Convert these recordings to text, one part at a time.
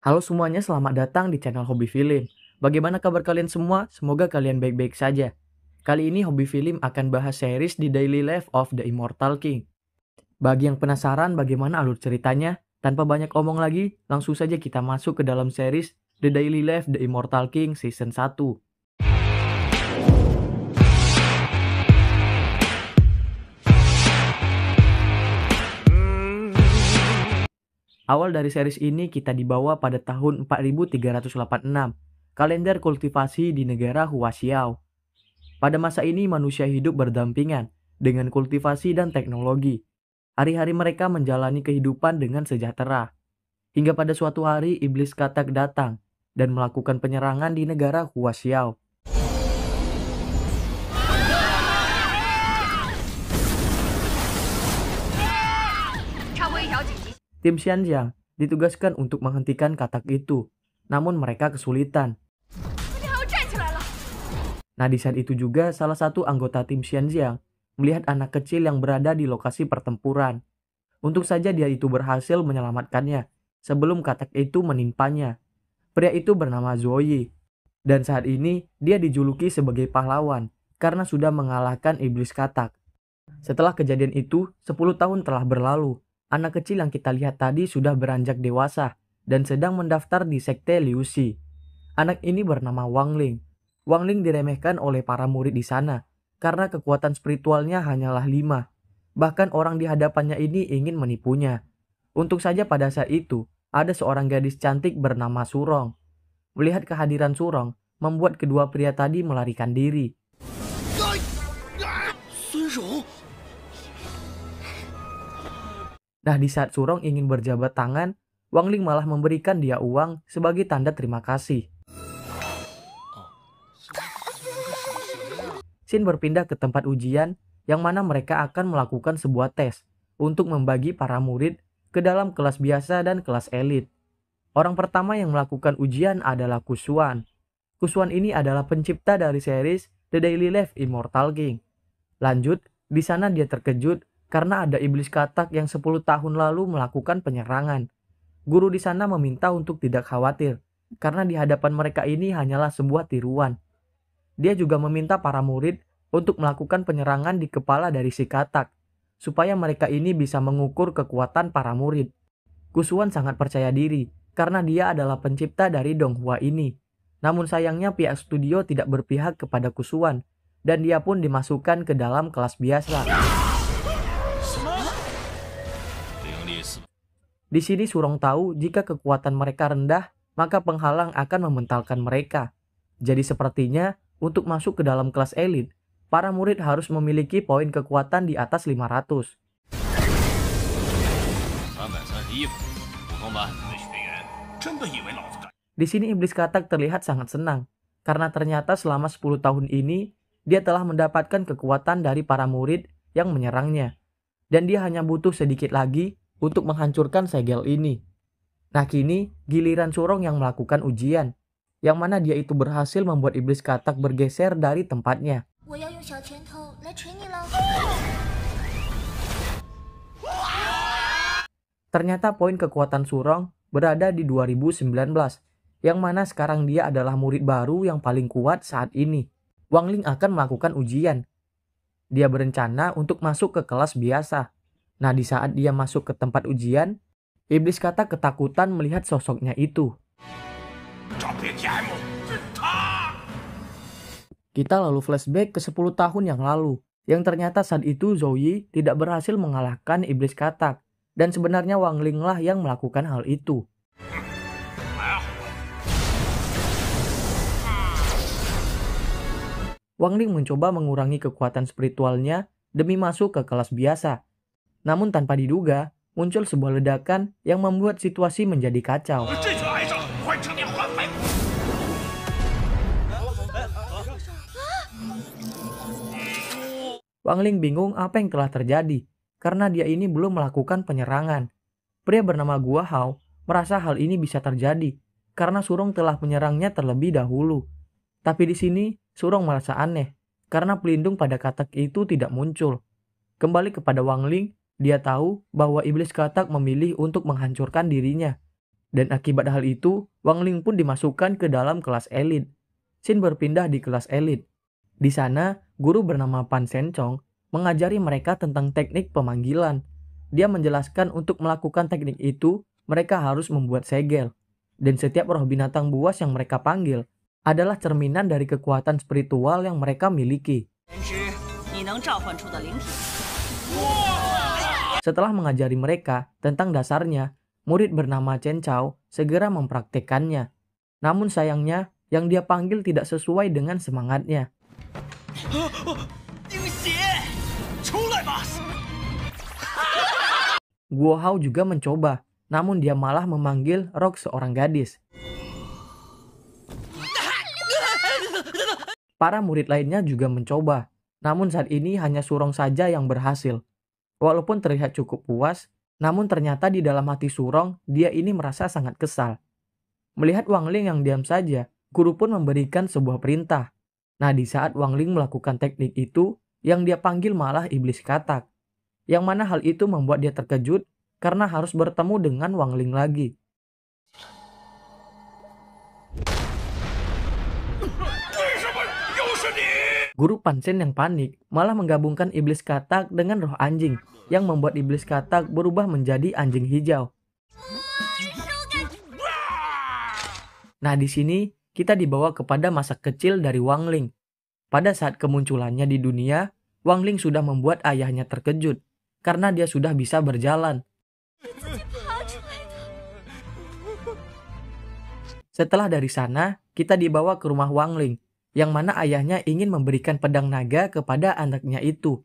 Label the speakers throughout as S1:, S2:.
S1: Halo semuanya, selamat datang di channel Hobi Film. Bagaimana kabar kalian semua? Semoga kalian baik-baik saja. Kali ini Hobi Film akan bahas series The Daily Life of the Immortal King. Bagi yang penasaran bagaimana alur ceritanya, tanpa banyak omong lagi, langsung saja kita masuk ke dalam series The Daily Life the Immortal King Season 1. Awal dari series ini kita dibawa pada tahun 4386, kalender kultivasi di negara Huaxiao. Pada masa ini manusia hidup berdampingan dengan kultivasi dan teknologi. Hari-hari mereka menjalani kehidupan dengan sejahtera. Hingga pada suatu hari iblis katak datang dan melakukan penyerangan di negara Huaxiao. Tim Xianjiang ditugaskan untuk menghentikan katak itu, namun mereka kesulitan. Nah, di saat itu juga salah satu anggota tim Xianjiang melihat anak kecil yang berada di lokasi pertempuran. Untuk saja dia itu berhasil menyelamatkannya sebelum katak itu menimpanya. Pria itu bernama Zoe, dan saat ini dia dijuluki sebagai pahlawan karena sudah mengalahkan iblis katak. Setelah kejadian itu, 10 tahun telah berlalu. Anak kecil yang kita lihat tadi sudah beranjak dewasa dan sedang mendaftar di sekte Liuxi. Anak ini bernama Wang Ling. Wang Ling diremehkan oleh para murid di sana karena kekuatan spiritualnya hanyalah 5. Bahkan orang di hadapannya ini ingin menipunya. Untuk saja pada saat itu, ada seorang gadis cantik bernama Surong. Melihat kehadiran Surong, membuat kedua pria tadi melarikan diri. Nah, di saat Surong ingin berjabat tangan, Wang Ling malah memberikan dia uang sebagai tanda terima kasih. Xin berpindah ke tempat ujian yang mana mereka akan melakukan sebuah tes untuk membagi para murid ke dalam kelas biasa dan kelas elit. Orang pertama yang melakukan ujian adalah Kusuan. Kusuan ini adalah pencipta dari series The Daily Life Immortal King. Lanjut, di sana dia terkejut karena ada iblis katak yang 10 tahun lalu melakukan penyerangan. Guru di sana meminta untuk tidak khawatir, karena di hadapan mereka ini hanyalah sebuah tiruan. Dia juga meminta para murid untuk melakukan penyerangan di kepala dari si katak, supaya mereka ini bisa mengukur kekuatan para murid. Kusuan sangat percaya diri, karena dia adalah pencipta dari Donghua ini. Namun sayangnya pihak studio tidak berpihak kepada Kusuan, dan dia pun dimasukkan ke dalam kelas biasa. Di sini Surong tahu jika kekuatan mereka rendah, maka penghalang akan mementalkan mereka. Jadi sepertinya untuk masuk ke dalam kelas elit, para murid harus memiliki poin kekuatan di atas 500. Di sini iblis katak terlihat sangat senang, karena ternyata selama 10 tahun ini, dia telah mendapatkan kekuatan dari para murid yang menyerangnya. Dan dia hanya butuh sedikit lagi untuk menghancurkan segel ini. Nah, kini giliran Surong yang melakukan ujian, yang mana dia itu berhasil membuat iblis katak bergeser dari tempatnya. Ternyata poin kekuatan Surong berada di 2019, yang mana sekarang dia adalah murid baru yang paling kuat saat ini. Wang Ling akan melakukan ujian. Dia berencana untuk masuk ke kelas biasa. Nah, di saat dia masuk ke tempat ujian, iblis katak ketakutan melihat sosoknya itu. Kita lalu flashback ke 10 tahun yang lalu, yang ternyata saat itu Zoe tidak berhasil mengalahkan iblis katak, dan sebenarnya Wang Ling lah yang melakukan hal itu. Wang Ling mencoba mengurangi kekuatan spiritualnya demi masuk ke kelas biasa. Namun tanpa diduga, muncul sebuah ledakan yang membuat situasi menjadi kacau. Wang Ling bingung apa yang telah terjadi, karena dia ini belum melakukan penyerangan. Pria bernama Gua Hao merasa hal ini bisa terjadi, karena Surong telah menyerangnya terlebih dahulu. Tapi di sini, Surong merasa aneh, karena pelindung pada katak itu tidak muncul. Kembali kepada Wang Ling, dia tahu bahwa iblis katak memilih untuk menghancurkan dirinya. Dan akibat hal itu, Wang Ling pun dimasukkan ke dalam kelas elit. Xin berpindah di kelas elit. Di sana, guru bernama Pan Sencong mengajari mereka tentang teknik pemanggilan. Dia menjelaskan untuk melakukan teknik itu, mereka harus membuat segel. Dan setiap roh binatang buas yang mereka panggil adalah cerminan dari kekuatan spiritual yang mereka miliki. Setelah mengajari mereka tentang dasarnya, murid bernama Chen Chao segera mempraktekkannya. Namun sayangnya, yang dia panggil tidak sesuai dengan semangatnya. Guo Hao juga mencoba, namun dia malah memanggil roh seorang gadis. Para murid lainnya juga mencoba, namun saat ini hanya Surong saja yang berhasil. Walaupun terlihat cukup puas, namun ternyata di dalam hati Surong, dia ini merasa sangat kesal. Melihat Wang Ling yang diam saja, guru pun memberikan sebuah perintah. Nah, di saat Wang Ling melakukan teknik itu, yang dia panggil malah iblis katak. Yang mana hal itu membuat dia terkejut karena harus bertemu dengan Wang Ling lagi. Guru Pansen yang panik malah menggabungkan iblis katak dengan roh anjing yang membuat iblis katak berubah menjadi anjing hijau. Nah, di sini kita dibawa kepada masa kecil dari Wang Ling. Pada saat kemunculannya di dunia, Wang Ling sudah membuat ayahnya terkejut karena dia sudah bisa berjalan. Setelah dari sana, kita dibawa ke rumah Wang Ling, yang mana ayahnya ingin memberikan pedang naga kepada anaknya itu.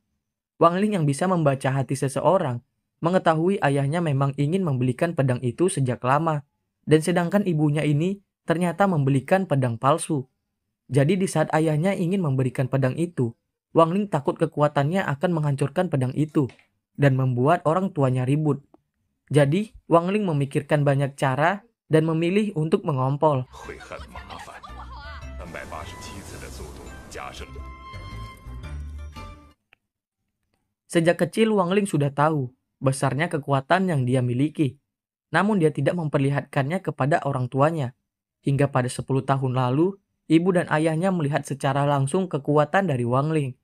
S1: Wang Ling yang bisa membaca hati seseorang, mengetahui ayahnya memang ingin membelikan pedang itu sejak lama, dan sedangkan ibunya ini ternyata membelikan pedang palsu. Jadi di saat ayahnya ingin memberikan pedang itu, Wang Ling takut kekuatannya akan menghancurkan pedang itu, dan membuat orang tuanya ribut. Jadi, Wang Ling memikirkan banyak cara, dan memilih untuk mengompol. Sejak kecil Wang Ling sudah tahu besarnya kekuatan yang dia miliki. Namun dia tidak memperlihatkannya kepada orang tuanya. Hingga pada 10 tahun lalu, ibu dan ayahnya melihat secara langsung kekuatan dari Wang Ling.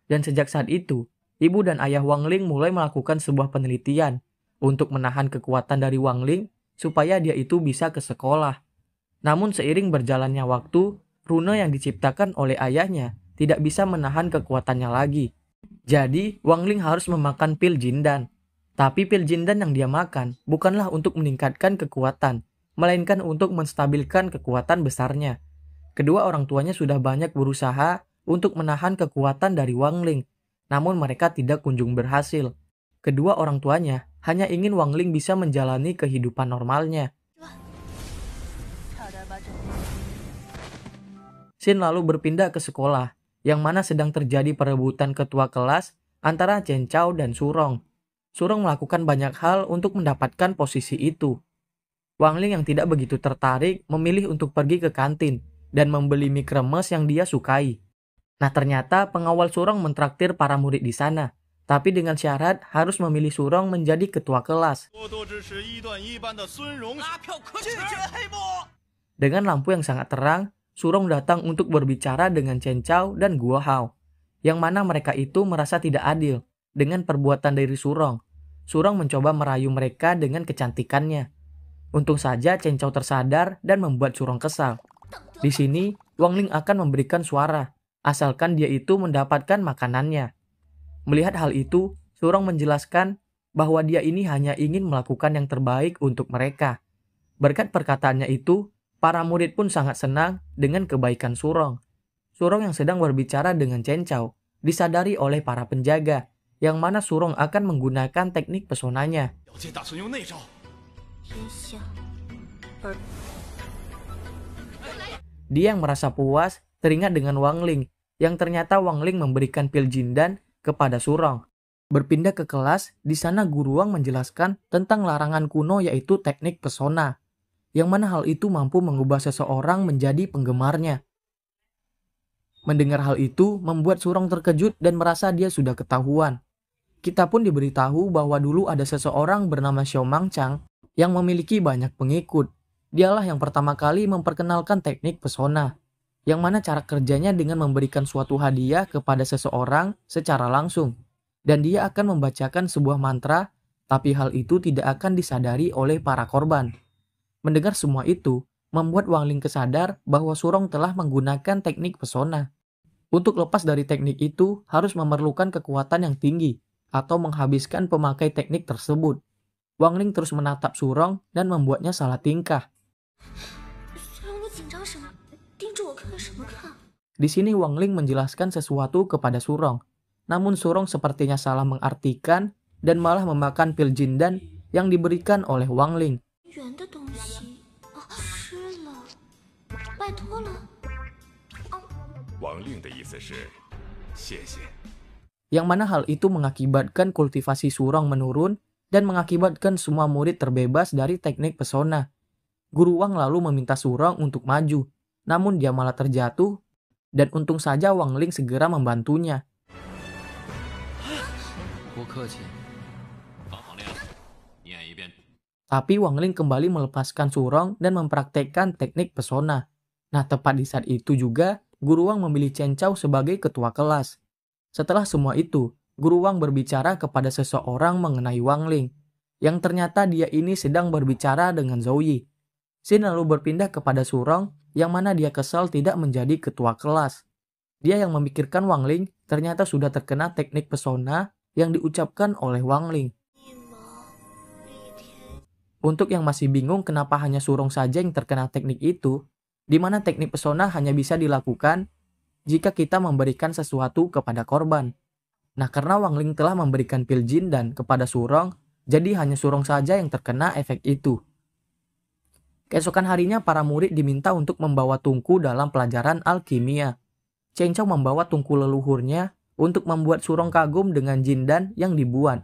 S1: Dan sejak saat itu, ibu dan ayah Wang Ling mulai melakukan sebuah penelitian untuk menahan kekuatan dari Wang Ling supaya dia itu bisa ke sekolah. Namun seiring berjalannya waktu, rune yang diciptakan oleh ayahnya tidak bisa menahan kekuatannya lagi. Jadi, Wang Ling harus memakan pil Jindan. Tapi pil Jindan yang dia makan bukanlah untuk meningkatkan kekuatan, melainkan untuk menstabilkan kekuatan besarnya. Kedua orang tuanya sudah banyak berusaha untuk menahan kekuatan dari Wang Ling, namun mereka tidak kunjung berhasil. Kedua orang tuanya hanya ingin Wang Ling bisa menjalani kehidupan normalnya. Xin lalu berpindah ke sekolah, yang mana sedang terjadi perebutan ketua kelas antara Chen Chao dan Surong. Surong melakukan banyak hal untuk mendapatkan posisi itu. Wang Ling yang tidak begitu tertarik memilih untuk pergi ke kantin dan membeli mie kremes yang dia sukai. Nah, ternyata pengawal Surong mentraktir para murid di sana, tapi dengan syarat harus memilih Surong menjadi ketua kelas. Dengan lampu yang sangat terang, Surong datang untuk berbicara dengan Chen Chao dan Guo Hao, yang mana mereka itu merasa tidak adil dengan perbuatan dari Surong. Surong mencoba merayu mereka dengan kecantikannya. Untung saja Chen Chao tersadar dan membuat Surong kesal. Di sini, Wang Ling akan memberikan suara, asalkan dia itu mendapatkan makanannya. Melihat hal itu, Surong menjelaskan bahwa dia ini hanya ingin melakukan yang terbaik untuk mereka. Berkat perkataannya itu, para murid pun sangat senang dengan kebaikan Surong. Surong yang sedang berbicara dengan Chen Chao disadari oleh para penjaga, yang mana Surong akan menggunakan teknik pesonanya. Dia yang merasa puas teringat dengan Wang Ling, yang ternyata Wang Ling memberikan pil Jindan kepada Surong. Berpindah ke kelas, di sana guru Wang menjelaskan tentang larangan kuno yaitu teknik pesona, yang mana hal itu mampu mengubah seseorang menjadi penggemarnya. Mendengar hal itu membuat Surong terkejut dan merasa dia sudah ketahuan. Kita pun diberitahu bahwa dulu ada seseorang bernama Xiao Mangchang yang memiliki banyak pengikut. Dialah yang pertama kali memperkenalkan teknik pesona, yang mana cara kerjanya dengan memberikan suatu hadiah kepada seseorang secara langsung. Dan dia akan membacakan sebuah mantra, tapi hal itu tidak akan disadari oleh para korban. Mendengar semua itu, membuat Wang Ling kesadar bahwa Surong telah menggunakan teknik pesona. Untuk lepas dari teknik itu harus memerlukan kekuatan yang tinggi atau menghabiskan pemakai teknik tersebut. Wang Ling terus menatap Surong dan membuatnya salah tingkah. Di sini Wang Ling menjelaskan sesuatu kepada Surong. Namun Surong sepertinya salah mengartikan dan malah memakan pil jindan yang diberikan oleh Wang Ling. Yang mana hal itu mengakibatkan kultivasi Surong menurun dan mengakibatkan semua murid terbebas dari teknik pesona. Guru Wang lalu meminta Surong untuk maju, namun dia malah terjatuh dan untung saja Wang Ling segera membantunya. Tapi Wang Ling kembali melepaskan Surong dan mempraktekkan teknik pesona. Nah, tepat di saat itu juga, Guru Wang memilih Chen Chao sebagai ketua kelas. Setelah semua itu, Guru Wang berbicara kepada seseorang mengenai Wang Ling, yang ternyata dia ini sedang berbicara dengan Zhou Yi. Xin lalu berpindah kepada Surong, yang mana dia kesal tidak menjadi ketua kelas. Dia yang memikirkan Wang Ling ternyata sudah terkena teknik pesona yang diucapkan oleh Wang Ling. Untuk yang masih bingung kenapa hanya Surong saja yang terkena teknik itu, di mana teknik pesona hanya bisa dilakukan jika kita memberikan sesuatu kepada korban. Nah, karena Wang Ling telah memberikan pil jindan kepada Surong, jadi hanya Surong saja yang terkena efek itu. Keesokan harinya para murid diminta untuk membawa tungku dalam pelajaran alkimia. Chen Chao membawa tungku leluhurnya untuk membuat Surong kagum dengan jindan yang dibuat.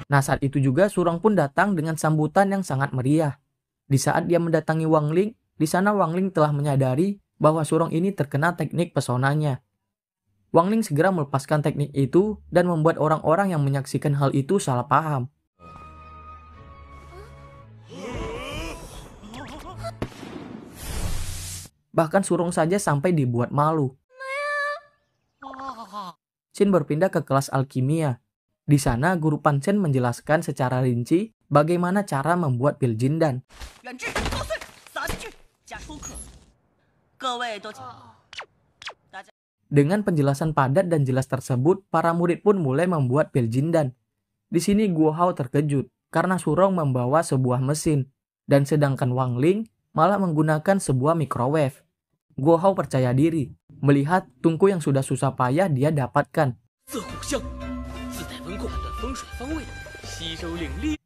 S1: Nah, saat itu juga Surong pun datang dengan sambutan yang sangat meriah. Di saat dia mendatangi Wang Ling, di sana Wang Ling telah menyadari bahwa Surong ini terkena teknik pesonanya. Wang Ling segera melepaskan teknik itu dan membuat orang-orang yang menyaksikan hal itu salah paham. Bahkan Surong saja sampai dibuat malu. Xin berpindah ke kelas alkimia. Di sana Guru Pan Chen menjelaskan secara rinci bagaimana cara membuat pil jindan. Dengan penjelasan padat dan jelas tersebut, para murid pun mulai membuat pil jindan. Di sini Guo Hao terkejut karena Surong membawa sebuah mesin, dan sedangkan Wang Ling malah menggunakan sebuah microwave. Guo Hao percaya diri melihat tungku yang sudah susah payah dia dapatkan.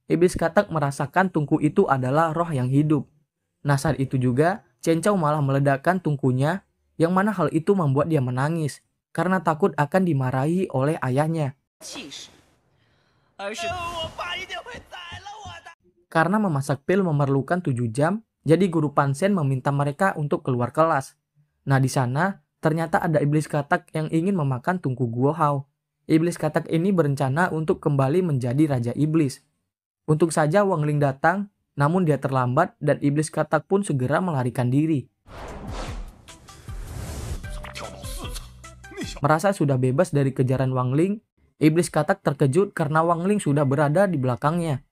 S1: Iblis katak merasakan tungku itu adalah roh yang hidup. Nah, saat itu juga Chen Chao malah meledakkan tungkunya, yang mana hal itu membuat dia menangis karena takut akan dimarahi oleh ayahnya. Karena memasak pil memerlukan 7 jam, jadi Guru Pan Chen meminta mereka untuk keluar kelas. Nah, di sana ternyata ada iblis katak yang ingin memakan tungku Guo Hao. Iblis katak ini berencana untuk kembali menjadi Raja Iblis. Untung saja Wang Ling datang, namun dia terlambat dan iblis katak pun segera melarikan diri. Merasa sudah bebas dari kejaran Wang Ling, iblis katak terkejut karena Wang Ling sudah berada di belakangnya.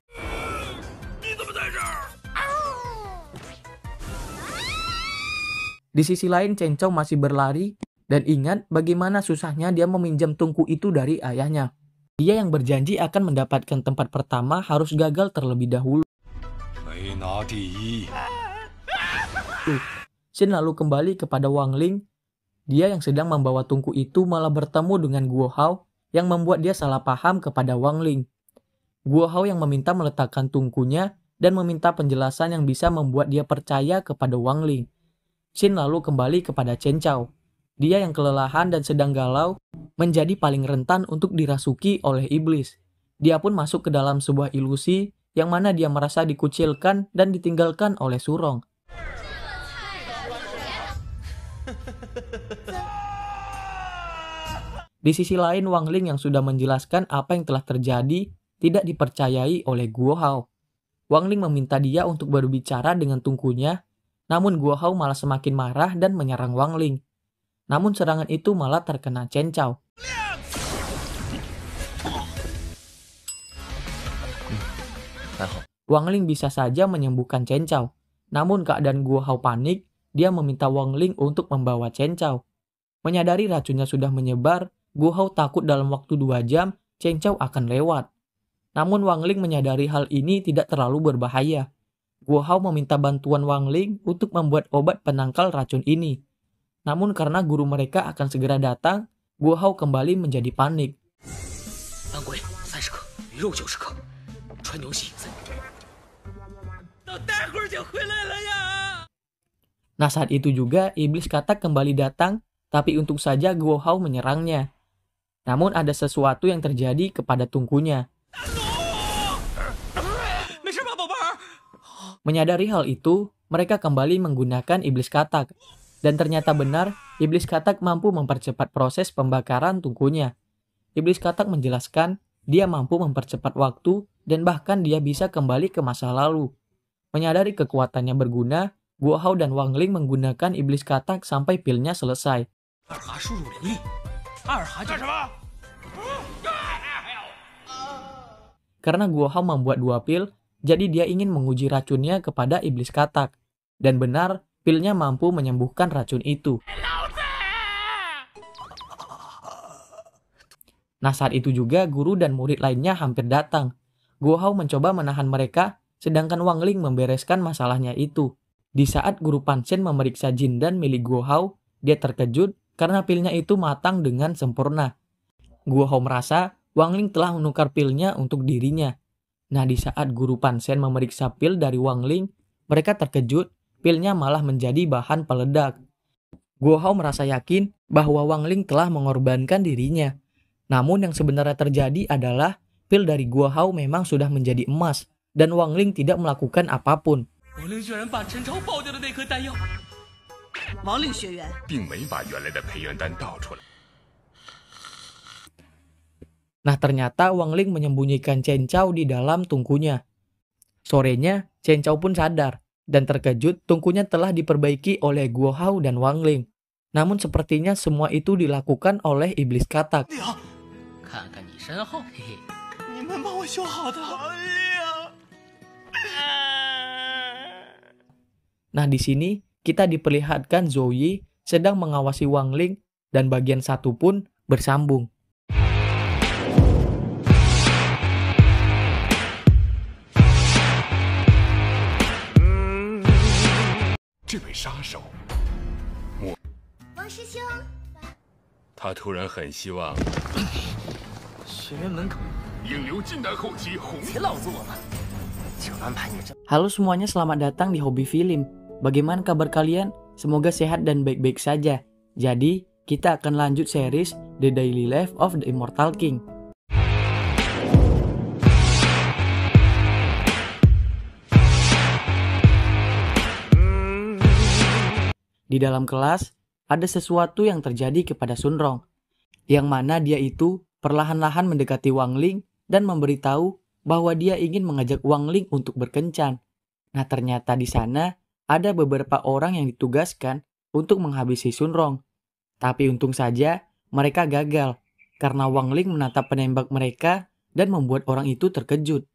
S1: Di sisi lain Chen Chao masih berlari dan ingat bagaimana susahnya dia meminjam tungku itu dari ayahnya. Dia yang berjanji akan mendapatkan tempat pertama harus gagal terlebih dahulu. Xin lalu kembali kepada Wang Ling. Dia yang sedang membawa tungku itu malah bertemu dengan Guo Hao yang membuat dia salah paham kepada Wang Ling. Guo Hao yang meminta meletakkan tungkunya dan meminta penjelasan yang bisa membuat dia percaya kepada Wang Ling. Xin lalu kembali kepada Chen Chao. Dia yang kelelahan dan sedang galau menjadi paling rentan untuk dirasuki oleh iblis. Dia pun masuk ke dalam sebuah ilusi yang mana dia merasa dikucilkan dan ditinggalkan oleh Surong. Di sisi lain, Wang Ling yang sudah menjelaskan apa yang telah terjadi tidak dipercayai oleh Guo Hao. Wang Ling meminta dia untuk berbicara dengan tungkunya, namun Guo Hao malah semakin marah dan menyerang Wang Ling. Namun serangan itu malah terkena Chen Chao. Wang Ling bisa saja menyembuhkan Chen Chao, namun keadaan Guo Hao panik, dia meminta Wang Ling untuk membawa Chen Chao. Menyadari racunnya sudah menyebar, Guo Hao takut dalam waktu 2 jam Chen Chao akan lewat. Namun Wang Ling menyadari hal ini tidak terlalu berbahaya. Guo Hao meminta bantuan Wang Ling untuk membuat obat penangkal racun ini. Namun karena guru mereka akan segera datang, Guo Hao kembali menjadi panik. Nah, saat itu juga iblis katak kembali datang, tapi untung saja Guo Hao menyerangnya. Namun ada sesuatu yang terjadi kepada tungkunya. Menyadari hal itu, mereka kembali menggunakan iblis katak. Dan ternyata benar, iblis katak mampu mempercepat proses pembakaran tungkunya. Iblis katak menjelaskan, dia mampu mempercepat waktu dan bahkan dia bisa kembali ke masa lalu. Menyadari kekuatannya berguna, Guo Hao dan Wang Ling menggunakan iblis katak sampai pilnya selesai. Karena Guo Hao membuat 2 pil, jadi dia ingin menguji racunnya kepada iblis katak. Dan benar, pilnya mampu menyembuhkan racun itu. Nah, saat itu juga guru dan murid lainnya hampir datang. Guo Hao mencoba menahan mereka, sedangkan Wang Ling membereskan masalahnya itu. Di saat guru Pan Shen memeriksa jindan milik Guo Hao, dia terkejut karena pilnya itu matang dengan sempurna. Guo Hao merasa Wang Ling telah menukar pilnya untuk dirinya. Nah, di saat guru Pan Shen memeriksa pil dari Wang Ling, mereka terkejut, pilnya malah menjadi bahan peledak. Guo Hao merasa yakin bahwa Wang Ling telah mengorbankan dirinya. Namun yang sebenarnya terjadi adalah pil dari Guo Hao memang sudah menjadi emas, dan Wang Ling tidak melakukan apapun. Nah, ternyata Wang Ling menyembunyikan Chen Chao di dalam tungkunya. Sorenya, Chen Chao pun sadar, dan terkejut tungkunya telah diperbaiki oleh Guo Hao dan Wang Ling. Namun sepertinya semua itu dilakukan oleh iblis katak. Nah, di sini kita diperlihatkan Zoe sedang mengawasi Wang Ling dan bagian satu pun bersambung. Halo semuanya, selamat datang di Hobi Film. Bagaimana kabar kalian? Semoga sehat dan baik-baik saja. Jadi, kita akan lanjut series The Daily Life of the Immortal King. Di dalam kelas, ada sesuatu yang terjadi kepada Sun Rong, yang mana dia itu perlahan-lahan mendekati Wang Ling dan memberitahu bahwa dia ingin mengajak Wang Ling untuk berkencan. Nah, ternyata di sana ada beberapa orang yang ditugaskan untuk menghabisi Sun Rong. Tapi untung saja mereka gagal, karena Wang Ling menatap penembak mereka dan membuat orang itu terkejut.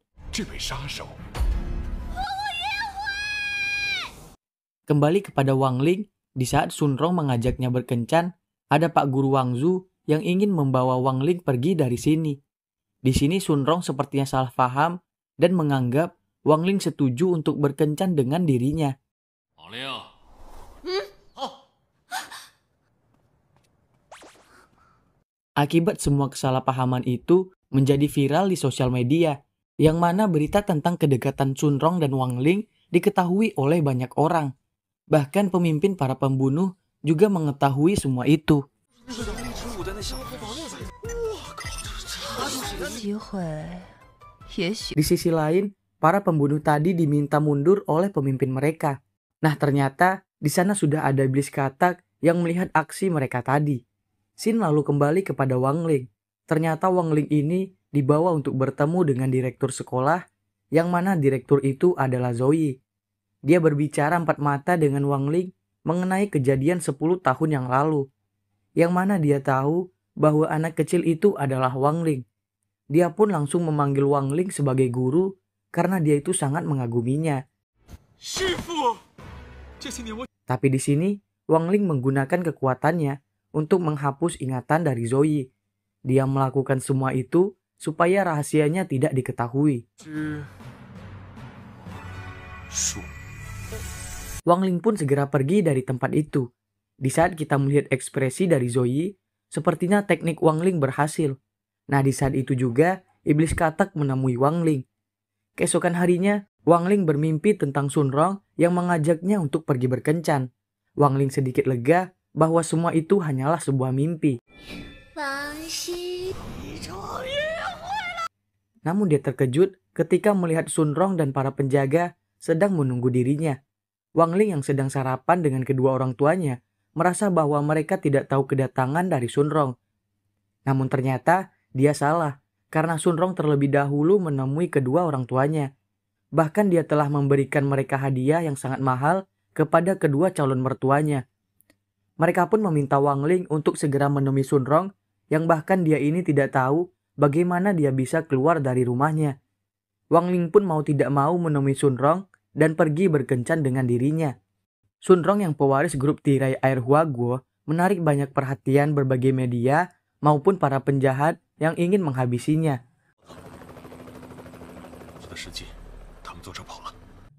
S1: Kembali kepada Wang Ling, di saat Sun Rong mengajaknya berkencan, ada Pak Guru Wang Zu yang ingin membawa Wang Ling pergi dari sini. Di sini Sun Rong sepertinya salah paham dan menganggap Wang Ling setuju untuk berkencan dengan dirinya. Akibat semua kesalahpahaman itu menjadi viral di sosial media, yang mana berita tentang kedekatan Sun Rong dan Wang Ling diketahui oleh banyak orang. Bahkan pemimpin para pembunuh juga mengetahui semua itu. Di sisi lain, para pembunuh tadi diminta mundur oleh pemimpin mereka. Nah, ternyata di sana sudah ada iblis katak yang melihat aksi mereka tadi. Xin lalu kembali kepada Wang Ling. Ternyata Wang Ling ini dibawa untuk bertemu dengan direktur sekolah, yang mana direktur itu adalah Zoe. Dia berbicara empat mata dengan Wang Ling mengenai kejadian 10 tahun yang lalu, yang mana dia tahu bahwa anak kecil itu adalah Wang Ling. Dia pun langsung memanggil Wang Ling sebagai guru karena dia itu sangat mengaguminya. Tapi di sini, Wang Ling menggunakan kekuatannya untuk menghapus ingatan dari Zoe. Dia melakukan semua itu supaya rahasianya tidak diketahui. Wang Ling pun segera pergi dari tempat itu. Di saat kita melihat ekspresi dari Zoe, sepertinya teknik Wang Ling berhasil. Nah, di saat itu juga, iblis katak menemui Wang Ling. Keesokan harinya, Wang Ling bermimpi tentang Sun Rong yang mengajaknya untuk pergi berkencan. Wang Ling sedikit lega bahwa semua itu hanyalah sebuah mimpi. Namun dia terkejut ketika melihat Sun Rong dan para penjaga sedang menunggu dirinya. Wang Ling yang sedang sarapan dengan kedua orang tuanya merasa bahwa mereka tidak tahu kedatangan dari Sun Rong. Namun ternyata dia salah karena Sun Rong terlebih dahulu menemui kedua orang tuanya. Bahkan dia telah memberikan mereka hadiah yang sangat mahal kepada kedua calon mertuanya. Mereka pun meminta Wang Ling untuk segera menemui Sun Rong, yang bahkan dia ini tidak tahu bagaimana dia bisa keluar dari rumahnya. Wang Ling pun mau tidak mau menemui Sun Rong dan pergi berkencan dengan dirinya. Sun Rong yang pewaris grup tirai air Huaguo menarik banyak perhatian berbagai media maupun para penjahat yang ingin menghabisinya.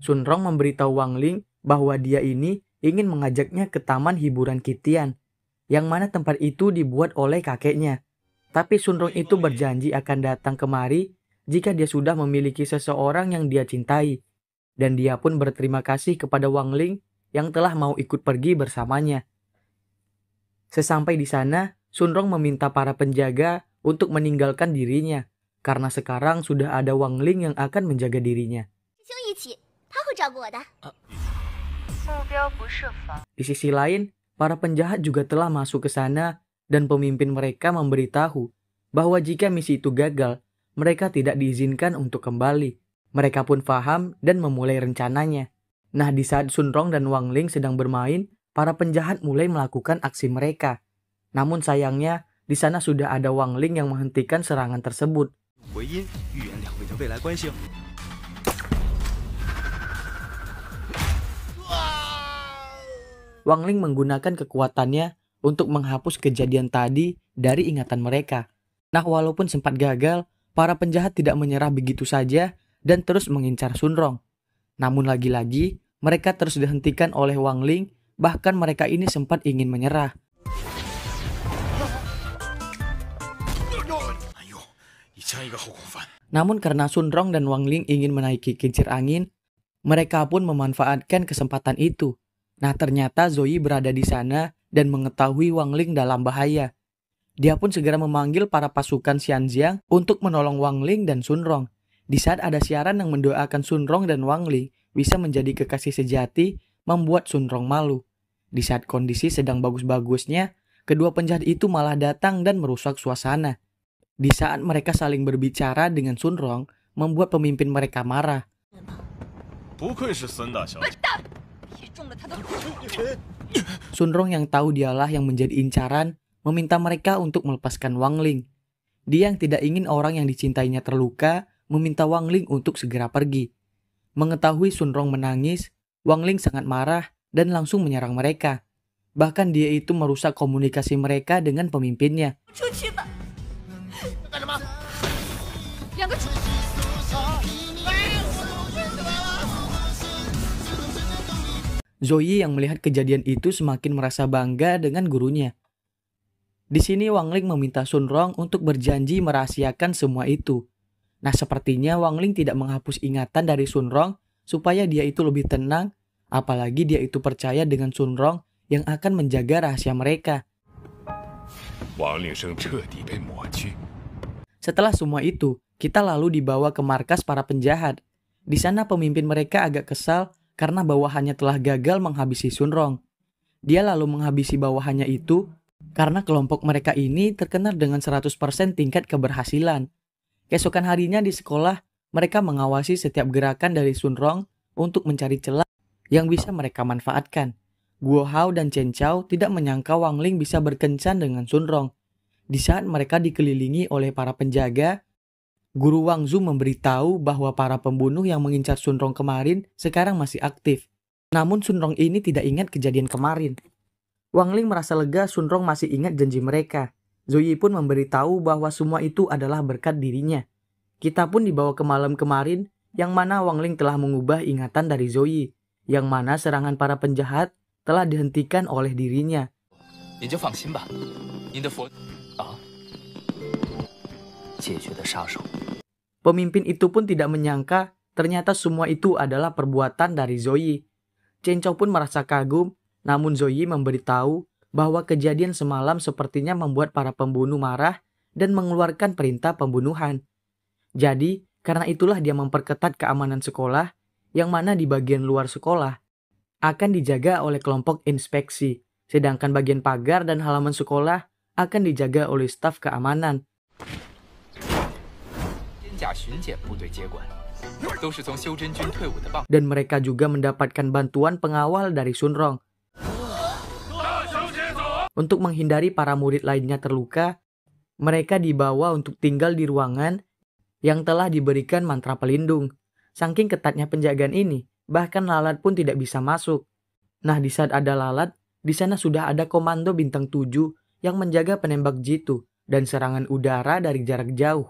S1: Sun Rong memberitahu Wang Ling bahwa dia ini ingin mengajaknya ke taman hiburan Kitian, yang mana tempat itu dibuat oleh kakeknya. Tapi Sun Rong itu berjanji akan datang kemari jika dia sudah memiliki seseorang yang dia cintai. Dan dia pun berterima kasih kepada Wang Ling yang telah mau ikut pergi bersamanya. Sesampai di sana, Sun Rong meminta para penjaga untuk meninggalkan dirinya, karena sekarang sudah ada Wang Ling yang akan menjaga dirinya. Di sisi lain, para penjahat juga telah masuk ke sana dan pemimpin mereka memberitahu bahwa jika misi itu gagal, mereka tidak diizinkan untuk kembali. Mereka pun paham dan memulai rencananya. Nah, di saat Sun Rong dan Wang Ling sedang bermain, para penjahat mulai melakukan aksi mereka. Namun sayangnya, di sana sudah ada Wang Ling yang menghentikan serangan tersebut. Wang Ling menggunakan kekuatannya untuk menghapus kejadian tadi dari ingatan mereka. Nah, walaupun sempat gagal, para penjahat tidak menyerah begitu saja dan terus mengincar Sun Rong. Namun lagi-lagi, mereka terus dihentikan oleh Wang Ling, bahkan mereka ini sempat ingin menyerah. Namun karena Sun Rong dan Wang Ling ingin menaiki kincir angin, mereka pun memanfaatkan kesempatan itu. Nah, ternyata Zoe berada di sana dan mengetahui Wang Ling dalam bahaya. Dia pun segera memanggil para pasukan Xianjiang untuk menolong Wang Ling dan Sun Rong. Di saat ada siaran yang mendoakan Sun Rong dan Wang Ling bisa menjadi kekasih sejati, membuat Sun Rong malu. Di saat kondisi sedang bagus-bagusnya, kedua penjahat itu malah datang dan merusak suasana. Di saat mereka saling berbicara dengan Sun Rong, membuat pemimpin mereka marah. Sun Rong yang tahu dialah yang menjadi incaran, meminta mereka untuk melepaskan Wang Ling. Dia yang tidak ingin orang yang dicintainya terluka, meminta Wang Ling untuk segera pergi. Mengetahui Sun Rong menangis, Wang Ling sangat marah dan langsung menyerang mereka. Bahkan dia itu merusak komunikasi mereka dengan pemimpinnya. Zoe yang melihat kejadian itu semakin merasa bangga dengan gurunya. Di sini Wang Ling meminta Sun Rong untuk berjanji merahasiakan semua itu. Nah, sepertinya Wang Ling tidak menghapus ingatan dari Sun Rong supaya dia itu lebih tenang, apalagi dia itu percaya dengan Sun Rong yang akan menjaga rahasia mereka. Setelah semua itu, kita lalu dibawa ke markas para penjahat. Di sana pemimpin mereka agak kesal karena bawahannya telah gagal menghabisi Sun Rong. Dia lalu menghabisi bawahannya itu Karena kelompok mereka ini terkenal dengan 100% tingkat keberhasilan. Keesokan harinya di sekolah, mereka mengawasi setiap gerakan dari Sun Rong untuk mencari celah yang bisa mereka manfaatkan. Guo Hao dan Chen Chao tidak menyangka Wang Ling bisa berkencan dengan Sun Rong. Di saat mereka dikelilingi oleh para penjaga, Guru Wang Zu memberitahu bahwa para pembunuh yang mengincar Sun Rong kemarin sekarang masih aktif. Namun Sun Rong ini tidak ingat kejadian kemarin. Wang Ling merasa lega Sun Rong masih ingat janji mereka. Zoe pun memberitahu bahwa semua itu adalah berkat dirinya. Kita pun dibawa ke malam kemarin, yang mana Wang Ling telah mengubah ingatan dari Zoe, yang mana serangan para penjahat telah dihentikan oleh dirinya. Pemimpin itu pun tidak menyangka ternyata semua itu adalah perbuatan dari Zoe. Chen Chao pun merasa kagum, namun Zoe memberitahu bahwa kejadian semalam sepertinya membuat para pembunuh marah dan mengeluarkan perintah pembunuhan. Jadi, karena itulah dia memperketat keamanan sekolah, yang mana di bagian luar sekolah akan dijaga oleh kelompok inspeksi, sedangkan bagian pagar dan halaman sekolah akan dijaga oleh staf keamanan. Dan mereka juga mendapatkan bantuan pengawal dari Sun Rong. Untuk menghindari para murid lainnya terluka, mereka dibawa untuk tinggal di ruangan yang telah diberikan mantra pelindung. Saking ketatnya penjagaan ini, bahkan lalat pun tidak bisa masuk. Nah, di saat ada lalat, di sana sudah ada komando bintang 7 yang menjaga penembak jitu dan serangan udara dari jarak jauh.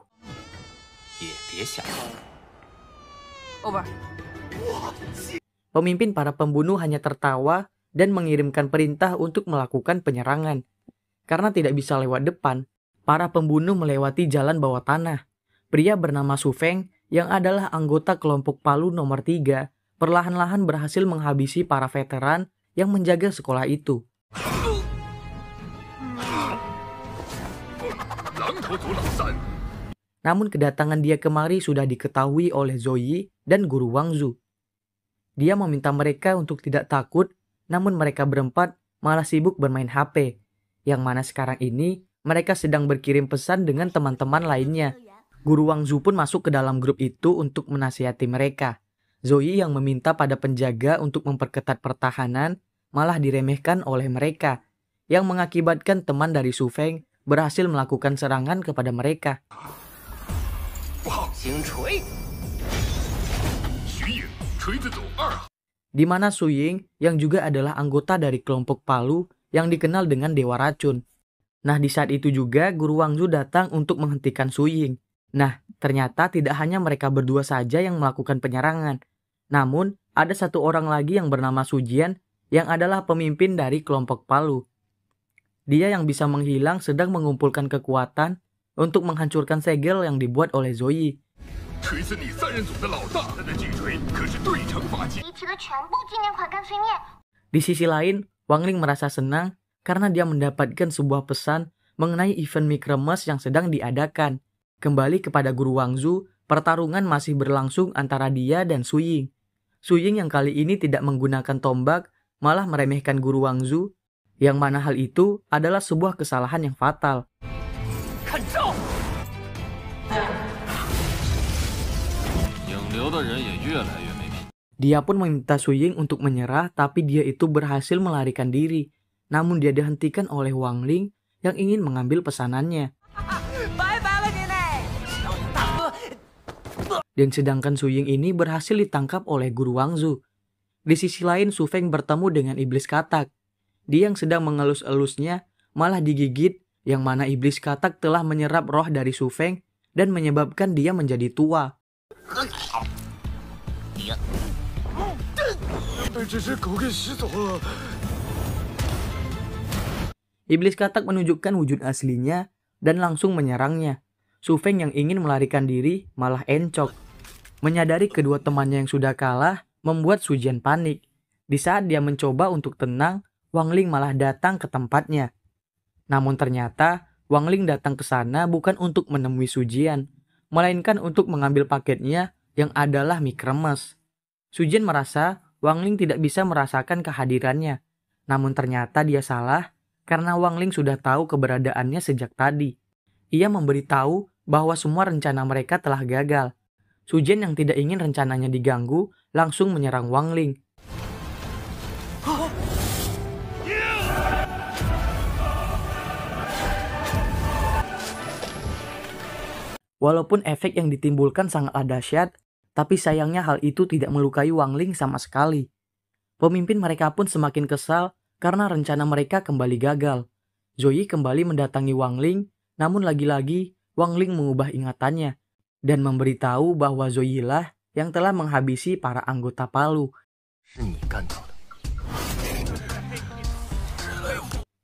S1: Pemimpin para pembunuh hanya tertawa dan mengirimkan perintah untuk melakukan penyerangan. Karena tidak bisa lewat depan, para pembunuh melewati jalan bawah tanah. Pria bernama Su Feng yang adalah anggota kelompok Palu nomor 3 perlahan-lahan berhasil menghabisi para veteran yang menjaga sekolah itu. Namun kedatangan dia kemari sudah diketahui oleh Zoe dan Guru Wang Zu. Dia meminta mereka untuk tidak takut, namun mereka berempat malah sibuk bermain HP, yang mana sekarang ini mereka sedang berkirim pesan dengan teman-teman lainnya. Guru Wang Zu pun masuk ke dalam grup itu untuk menasihati mereka. Zoe yang meminta pada penjaga untuk memperketat pertahanan malah diremehkan oleh mereka, yang mengakibatkan teman dari Su Feng berhasil melakukan serangan kepada mereka. Di mana Su Ying yang juga adalah anggota dari kelompok Palu yang dikenal dengan Dewa Racun. Nah, di saat itu juga Guru Wang Zu datang untuk menghentikan Su Ying. Nah, ternyata tidak hanya mereka berdua saja yang melakukan penyerangan. Namun, ada satu orang lagi yang bernama Su Jian yang adalah pemimpin dari kelompok Palu. Dia yang bisa menghilang sedang mengumpulkan kekuatan untuk menghancurkan segel yang dibuat oleh Zoe. Di sisi lain, Wang Ling merasa senang karena dia mendapatkan sebuah pesan mengenai event Mikremes yang sedang diadakan. Kembali kepada Guru Wang Zu, pertarungan masih berlangsung antara dia dan Su Ying. Su Ying yang kali ini tidak menggunakan tombak, malah meremehkan Guru Wang Zu, yang mana hal itu adalah sebuah kesalahan yang fatal. Dia pun meminta Su Ying untuk menyerah, tapi dia itu berhasil melarikan diri. Namun dia dihentikan oleh Wang Ling yang ingin mengambil pesanannya. Dan sedangkan Su Ying ini berhasil ditangkap oleh Guru Wang Zu. Di sisi lain, Su Feng bertemu dengan iblis katak. Dia yang sedang mengelus-elusnya malah digigit, yang mana iblis katak telah menyerap roh dari Su Feng dan menyebabkan dia menjadi tua. Iblis katak menunjukkan wujud aslinya dan langsung menyerangnya. Su Feng yang ingin melarikan diri malah encok. Menyadari kedua temannya yang sudah kalah membuat Su Jian panik. Di saat dia mencoba untuk tenang, Wang Ling malah datang ke tempatnya. Namun ternyata Wang Ling datang ke sana bukan untuk menemui Su Jian, melainkan untuk mengambil paketnya yang adalah mie kremes. Su Jian merasa Wang Ling tidak bisa merasakan kehadirannya. Namun ternyata dia salah, karena Wang Ling sudah tahu keberadaannya sejak tadi. Ia memberitahu bahwa semua rencana mereka telah gagal. Su Jian yang tidak ingin rencananya diganggu langsung menyerang Wang Ling. Walaupun efek yang ditimbulkan sangatlah dahsyat, tapi sayangnya hal itu tidak melukai Wang Ling sama sekali. Pemimpin mereka pun semakin kesal karena rencana mereka kembali gagal. Zoe kembali mendatangi Wang Ling, namun lagi-lagi Wang Ling mengubah ingatannya dan memberitahu bahwa Zoe lah yang telah menghabisi para anggota Palu.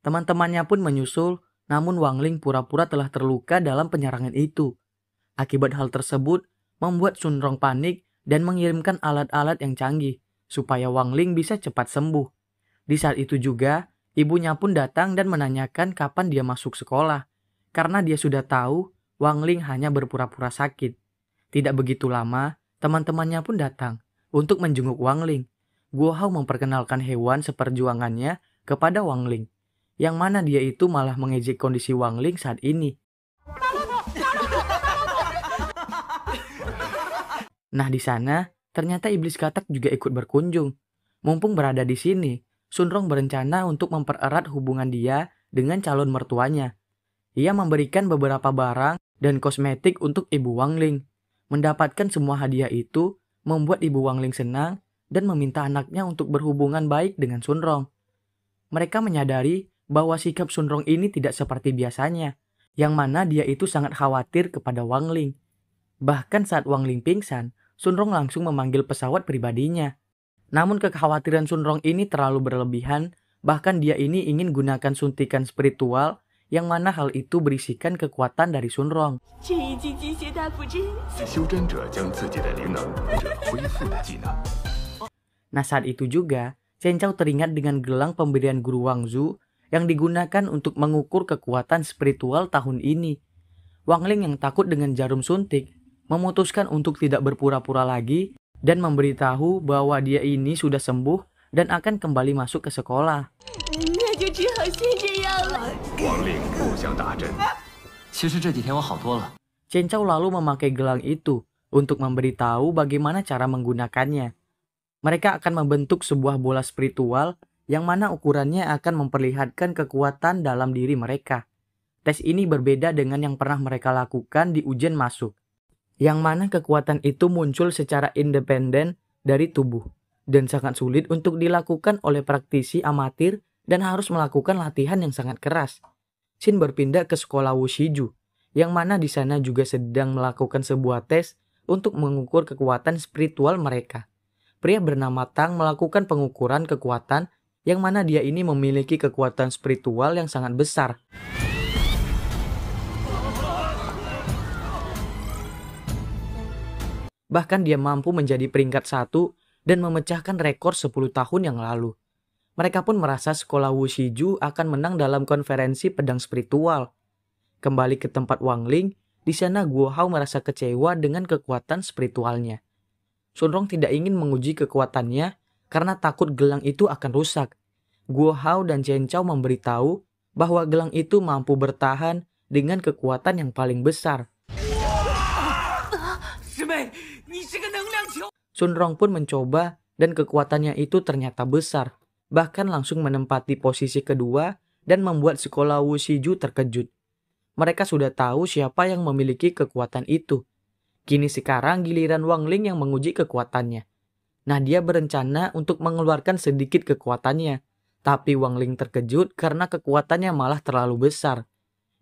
S1: Teman-temannya pun menyusul, namun Wang Ling pura-pura telah terluka dalam penyerangan itu. Akibat hal tersebut, membuat Sun Rong panik dan mengirimkan alat-alat yang canggih supaya Wang Ling bisa cepat sembuh. Di saat itu juga, ibunya pun datang dan menanyakan kapan dia masuk sekolah, karena dia sudah tahu Wang Ling hanya berpura-pura sakit. Tidak begitu lama, teman-temannya pun datang untuk menjenguk Wang Ling. Guo Hao memperkenalkan hewan seperjuangannya kepada Wang Ling, yang mana dia itu malah mengejek kondisi Wang Ling saat ini. Nah, di sana ternyata iblis katak juga ikut berkunjung. Mumpung berada di sini, Sun Rong berencana untuk mempererat hubungan dia dengan calon mertuanya. Ia memberikan beberapa barang dan kosmetik untuk ibu Wang Ling. Mendapatkan semua hadiah itu membuat ibu Wang Ling senang dan meminta anaknya untuk berhubungan baik dengan Sun Rong. Mereka menyadari bahwa sikap Sun Rong ini tidak seperti biasanya, yang mana dia itu sangat khawatir kepada Wang Ling. Bahkan saat Wang Ling pingsan, Sun Rong langsung memanggil pesawat pribadinya. Namun kekhawatiran Sun Rong ini terlalu berlebihan, bahkan dia ini ingin gunakan suntikan spiritual yang mana hal itu berisikan kekuatan dari Sun Rong. Nah, saat itu juga, Chen Chao teringat dengan gelang pemberian guru Wang Zu yang digunakan untuk mengukur kekuatan spiritual tahun ini. Wang Ling yang takut dengan jarum suntik memutuskan untuk tidak berpura-pura lagi dan memberitahu bahwa dia ini sudah sembuh dan akan kembali masuk ke sekolah. Chen Chao lalu memakai gelang itu untuk memberitahu bagaimana cara menggunakannya. Mereka akan membentuk sebuah bola spiritual yang mana ukurannya akan memperlihatkan kekuatan dalam diri mereka. Tes ini berbeda dengan yang pernah mereka lakukan di ujian masuk, yang mana kekuatan itu muncul secara independen dari tubuh dan sangat sulit untuk dilakukan oleh praktisi amatir dan harus melakukan latihan yang sangat keras. Xin berpindah ke sekolah Wushiju, yang mana di sana juga sedang melakukan sebuah tes untuk mengukur kekuatan spiritual mereka. Pria bernama Tang melakukan pengukuran kekuatan yang mana dia ini memiliki kekuatan spiritual yang sangat besar. Bahkan dia mampu menjadi peringkat 1 dan memecahkan rekor 10 tahun yang lalu. Mereka pun merasa sekolah Wushiju akan menang dalam konferensi pedang spiritual. Kembali ke tempat Wang Ling, di sana Guo Hao merasa kecewa dengan kekuatan spiritualnya. Sun Rong tidak ingin menguji kekuatannya karena takut gelang itu akan rusak. Guo Hao dan Chen Chao memberitahu bahwa gelang itu mampu bertahan dengan kekuatan yang paling besar. Sun Rong pun mencoba dan kekuatannya itu ternyata besar, bahkan langsung menempati posisi kedua dan membuat sekolah Wushiju terkejut. Mereka sudah tahu siapa yang memiliki kekuatan itu. Kini sekarang giliran Wang Ling yang menguji kekuatannya. Nah, dia berencana untuk mengeluarkan sedikit kekuatannya, tapi Wang Ling terkejut karena kekuatannya malah terlalu besar.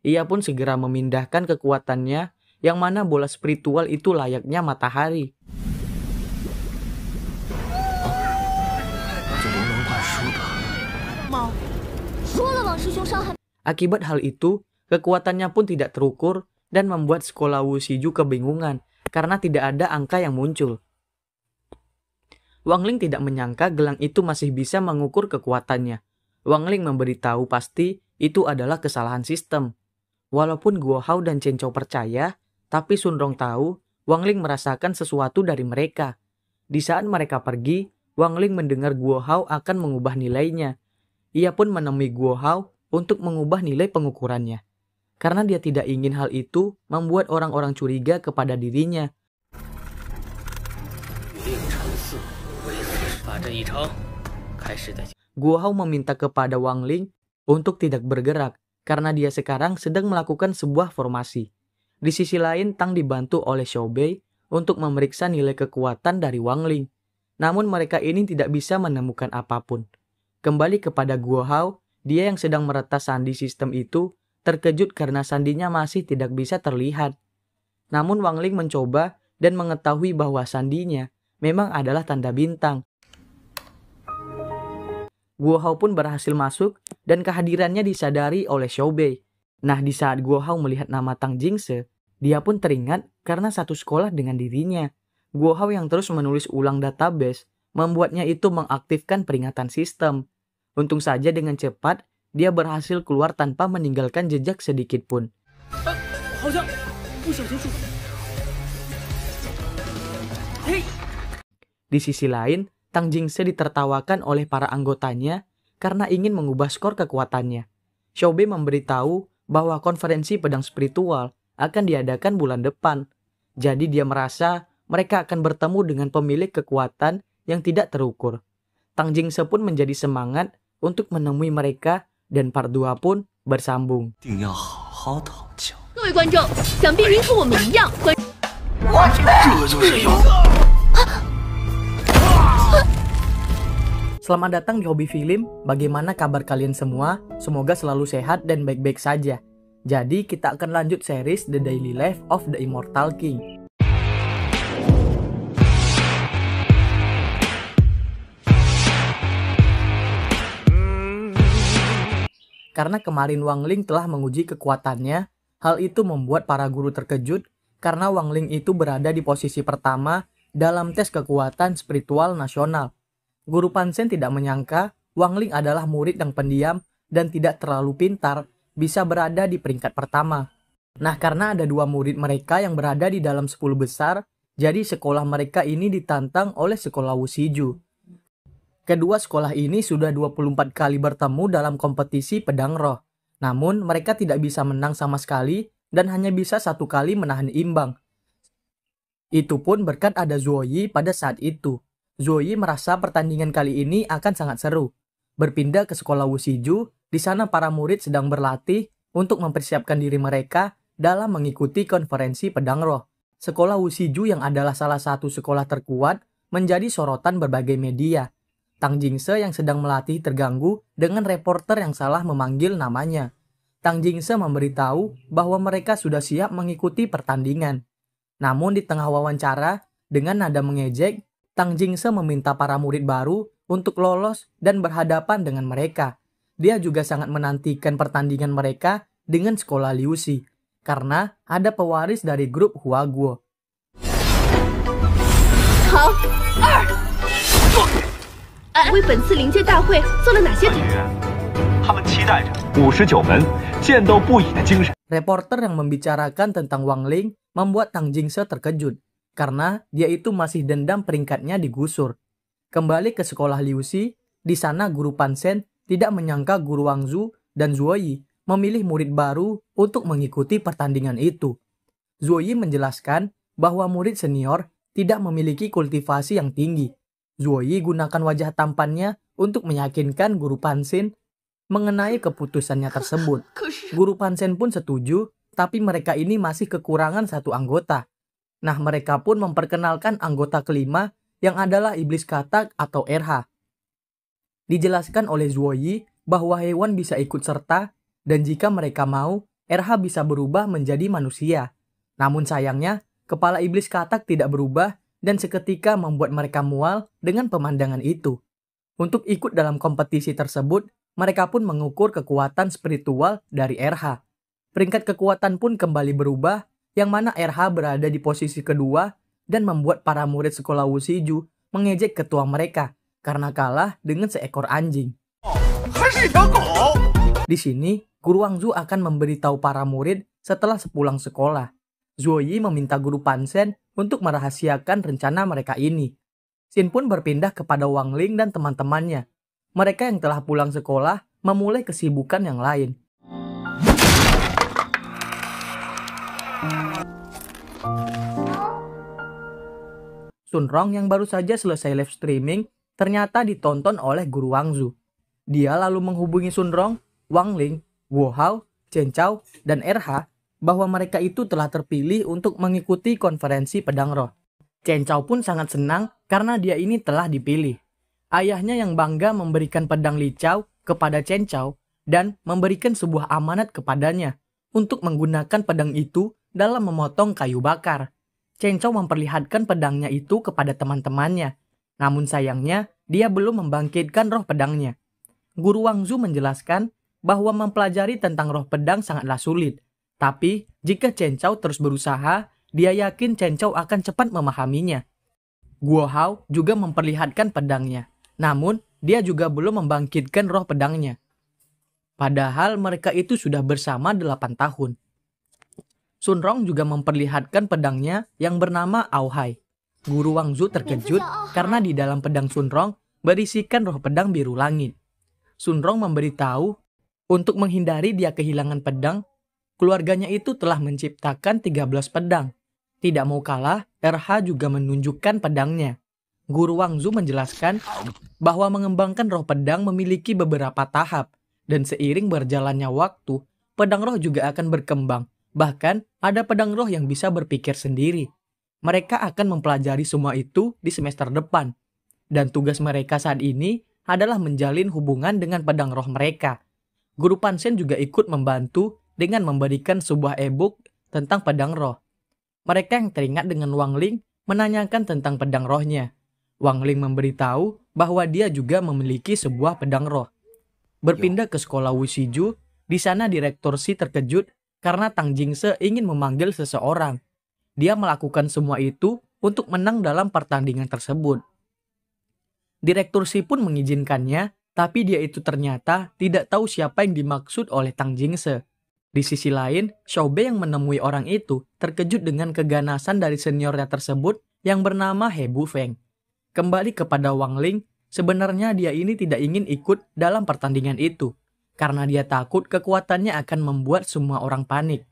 S1: Ia pun segera memindahkan kekuatannya, yang mana bola spiritual itu layaknya matahari. Akibat hal itu, kekuatannya pun tidak terukur dan membuat sekolah Wushiju kebingungan karena tidak ada angka yang muncul. Wang Ling tidak menyangka gelang itu masih bisa mengukur kekuatannya. Wang Ling memberitahu pasti itu adalah kesalahan sistem. Walaupun Guo Hao dan Chen Chao percaya, tapi Sun Rong tahu Wang Ling merasakan sesuatu dari mereka. Di saat mereka pergi, Wang Ling mendengar Guo Hao akan mengubah nilainya. Ia pun menemui Guo Hao untuk mengubah nilai pengukurannya. Karena dia tidak ingin hal itu membuat orang-orang curiga kepada dirinya. Guo Hao meminta kepada Wang Ling untuk tidak bergerak karena dia sekarang sedang melakukan sebuah formasi. Di sisi lain, Tang dibantu oleh Xiao Bei untuk memeriksa nilai kekuatan dari Wang Ling. Namun mereka ini tidak bisa menemukan apapun. Kembali kepada Guo Hao, dia yang sedang meretas sandi sistem itu terkejut karena sandinya masih tidak bisa terlihat. Namun Wang Ling mencoba dan mengetahui bahwa sandinya memang adalah tanda bintang. Guo Hao pun berhasil masuk dan kehadirannya disadari oleh Xiao Bei. Nah, di saat Guo Hao melihat nama Tang Jingse, dia pun teringat karena satu sekolah dengan dirinya. Guo Hao yang terus menulis ulang database membuatnya itu mengaktifkan peringatan sistem. Untung saja dengan cepat, dia berhasil keluar tanpa meninggalkan jejak sedikit pun. Di sisi lain, Tang Jingse ditertawakan oleh para anggotanya karena ingin mengubah skor kekuatannya. Xiao Bei memberitahu bahwa konferensi pedang spiritual akan diadakan bulan depan. Jadi dia merasa mereka akan bertemu dengan pemilik kekuatan yang tidak terukur. Tang Jingse pun menjadi semangat untuk menemui mereka dan part 2 pun bersambung. Selamat datang di Hobi Film. Bagaimana kabar kalian semua? Semoga selalu sehat dan baik-baik saja. Jadi kita akan lanjut series The Daily Life of the Immortal King. Karena kemarin Wang Ling telah menguji kekuatannya, hal itu membuat para guru terkejut karena Wang Ling itu berada di posisi pertama dalam tes kekuatan spiritual nasional. Guru Pansen tidak menyangka Wang Ling adalah murid yang pendiam dan tidak terlalu pintar bisa berada di peringkat pertama. Nah, karena ada 2 murid mereka yang berada di dalam 10 besar, jadi sekolah mereka ini ditantang oleh sekolah Wusiju. Kedua sekolah ini sudah 24 kali bertemu dalam kompetisi pedang roh. Namun mereka tidak bisa menang sama sekali dan hanya bisa 1 kali menahan imbang. Itu pun berkat ada Zuo Yi pada saat itu. Zuo Yi merasa pertandingan kali ini akan sangat seru. Berpindah ke sekolah Wusiju, di sana para murid sedang berlatih untuk mempersiapkan diri mereka dalam mengikuti konferensi pedang roh. Sekolah Wusiju yang adalah salah satu sekolah terkuat menjadi sorotan berbagai media. Tang Jingse yang sedang melatih terganggu dengan reporter yang salah memanggil namanya. Tang Jingse memberitahu bahwa mereka sudah siap mengikuti pertandingan. Namun di tengah wawancara, dengan nada mengejek, Tang Jingse meminta para murid baru untuk lolos dan berhadapan dengan mereka. Dia juga sangat menantikan pertandingan mereka dengan sekolah Liuxi, karena ada pewaris dari grup Huaguo.
S2: 为本次临界大会做了哪些准备？
S3: 他们期待着59门剑斗不已的精神。
S1: Reporter yang membicarakan tentang Wang Ling membuat Tang Jingse terkejut karena dia itu masih dendam peringkatnya digusur. Kembali ke sekolah Liuxi, di sana guru Pansen tidak menyangka guru Wang Zu dan Zuo Yi memilih murid baru untuk mengikuti pertandingan itu. Zuo Yi menjelaskan bahwa murid senior tidak memiliki kultivasi yang tinggi. Zuo Yi gunakan wajah tampannya untuk meyakinkan guru Pansen mengenai keputusannya tersebut. Guru Pansen pun setuju, tapi mereka ini masih kekurangan 1 anggota. Nah, mereka pun memperkenalkan anggota kelima yang adalah Iblis Katak atau RH. Dijelaskan oleh Zuo Yi bahwa hewan bisa ikut serta dan jika mereka mau, RH bisa berubah menjadi manusia. Namun sayangnya, kepala Iblis Katak tidak berubah dan seketika membuat mereka mual dengan pemandangan itu. Untuk ikut dalam kompetisi tersebut, mereka pun mengukur kekuatan spiritual dari RH. Peringkat kekuatan pun kembali berubah, yang mana RH berada di posisi kedua dan membuat para murid sekolah Wusiju mengejek ketua mereka karena kalah dengan seekor anjing. Di sini, Guru Wang Zu akan memberitahu para murid setelah sepulang sekolah. Zuo Yi meminta guru Pansen untuk merahasiakan rencana mereka ini. Xin pun berpindah kepada Wang Ling dan teman-temannya. Mereka yang telah pulang sekolah memulai kesibukan yang lain. Sunrong yang baru saja selesai live streaming ternyata ditonton oleh guru Wangzu. Dia lalu menghubungi Sunrong, Wang Ling, Guo Hao, Chen Chao, dan RH bahwa mereka itu telah terpilih untuk mengikuti konferensi pedang roh. Chen Chao pun sangat senang karena dia ini telah dipilih. Ayahnya yang bangga memberikan pedang Li Chao kepada Chen Chao dan memberikan sebuah amanat kepadanya untuk menggunakan pedang itu dalam memotong kayu bakar. Chen Chao memperlihatkan pedangnya itu kepada teman-temannya. Namun sayangnya, dia belum membangkitkan roh pedangnya. Guru Wangzu menjelaskan bahwa mempelajari tentang roh pedang sangatlah sulit. Tapi, jika Chen Chao terus berusaha, dia yakin Chen Chao akan cepat memahaminya. Guo Hao juga memperlihatkan pedangnya. Namun, dia juga belum membangkitkan roh pedangnya. Padahal mereka itu sudah bersama 8 tahun. Sunrong juga memperlihatkan pedangnya yang bernama Aohai. Guru Wangzu terkejut karena di dalam pedang Sunrong berisikan roh pedang biru langit. Sunrong memberitahu untuk menghindari dia kehilangan pedang, keluarganya itu telah menciptakan 13 pedang. Tidak mau kalah, RH juga menunjukkan pedangnya. Guru Wangzu menjelaskan bahwa mengembangkan roh pedang memiliki beberapa tahap, dan seiring berjalannya waktu, pedang roh juga akan berkembang. Bahkan, ada pedang roh yang bisa berpikir sendiri. Mereka akan mempelajari semua itu di semester depan. Dan tugas mereka saat ini adalah menjalin hubungan dengan pedang roh mereka. Guru Panshen juga ikut membantu dengan memberikan sebuah e-book tentang pedang roh. Mereka yang teringat dengan Wang Ling menanyakan tentang pedang rohnya. Wang Ling memberitahu bahwa dia juga memiliki sebuah pedang roh. Berpindah ke sekolah Wusiju, di sana Direktur Shi terkejut karena Tang Jingse ingin memanggil seseorang. Dia melakukan semua itu untuk menang dalam pertandingan tersebut. Direktur Shi pun mengizinkannya, tapi dia itu ternyata tidak tahu siapa yang dimaksud oleh Tang Jingse. Di sisi lain, Xiaobei yang menemui orang itu terkejut dengan keganasan dari seniornya tersebut yang bernama He Bufeng. Kembali kepada Wang Ling, sebenarnya dia ini tidak ingin ikut dalam pertandingan itu, karena dia takut kekuatannya akan membuat semua orang panik.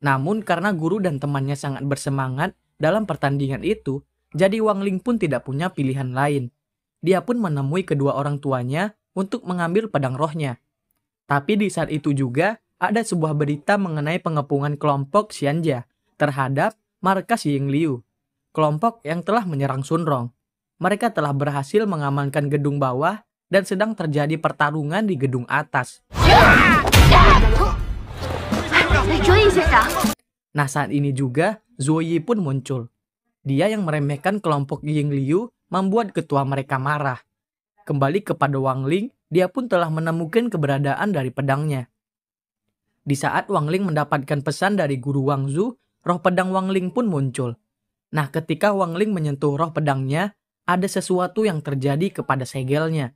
S1: Namun karena guru dan temannya sangat bersemangat dalam pertandingan itu, jadi Wang Ling pun tidak punya pilihan lain. Dia pun menemui kedua orang tuanya untuk mengambil pedang rohnya. Tapi di saat itu juga, ada sebuah berita mengenai pengepungan kelompok Xianja terhadap markas Yingliu, kelompok yang telah menyerang Sunrong. Mereka telah berhasil mengamankan gedung bawah dan sedang terjadi pertarungan di gedung atas. Nah, saat ini juga Zuo Yi pun muncul. Dia yang meremehkan kelompok Yingliu membuat ketua mereka marah. Kembali kepada Wang Ling, dia pun telah menemukan keberadaan dari pedangnya. Di saat Wang Ling mendapatkan pesan dari guru Wangzu, roh pedang Wang Ling pun muncul. Nah, ketika Wang Ling menyentuh roh pedangnya, ada sesuatu yang terjadi kepada segelnya.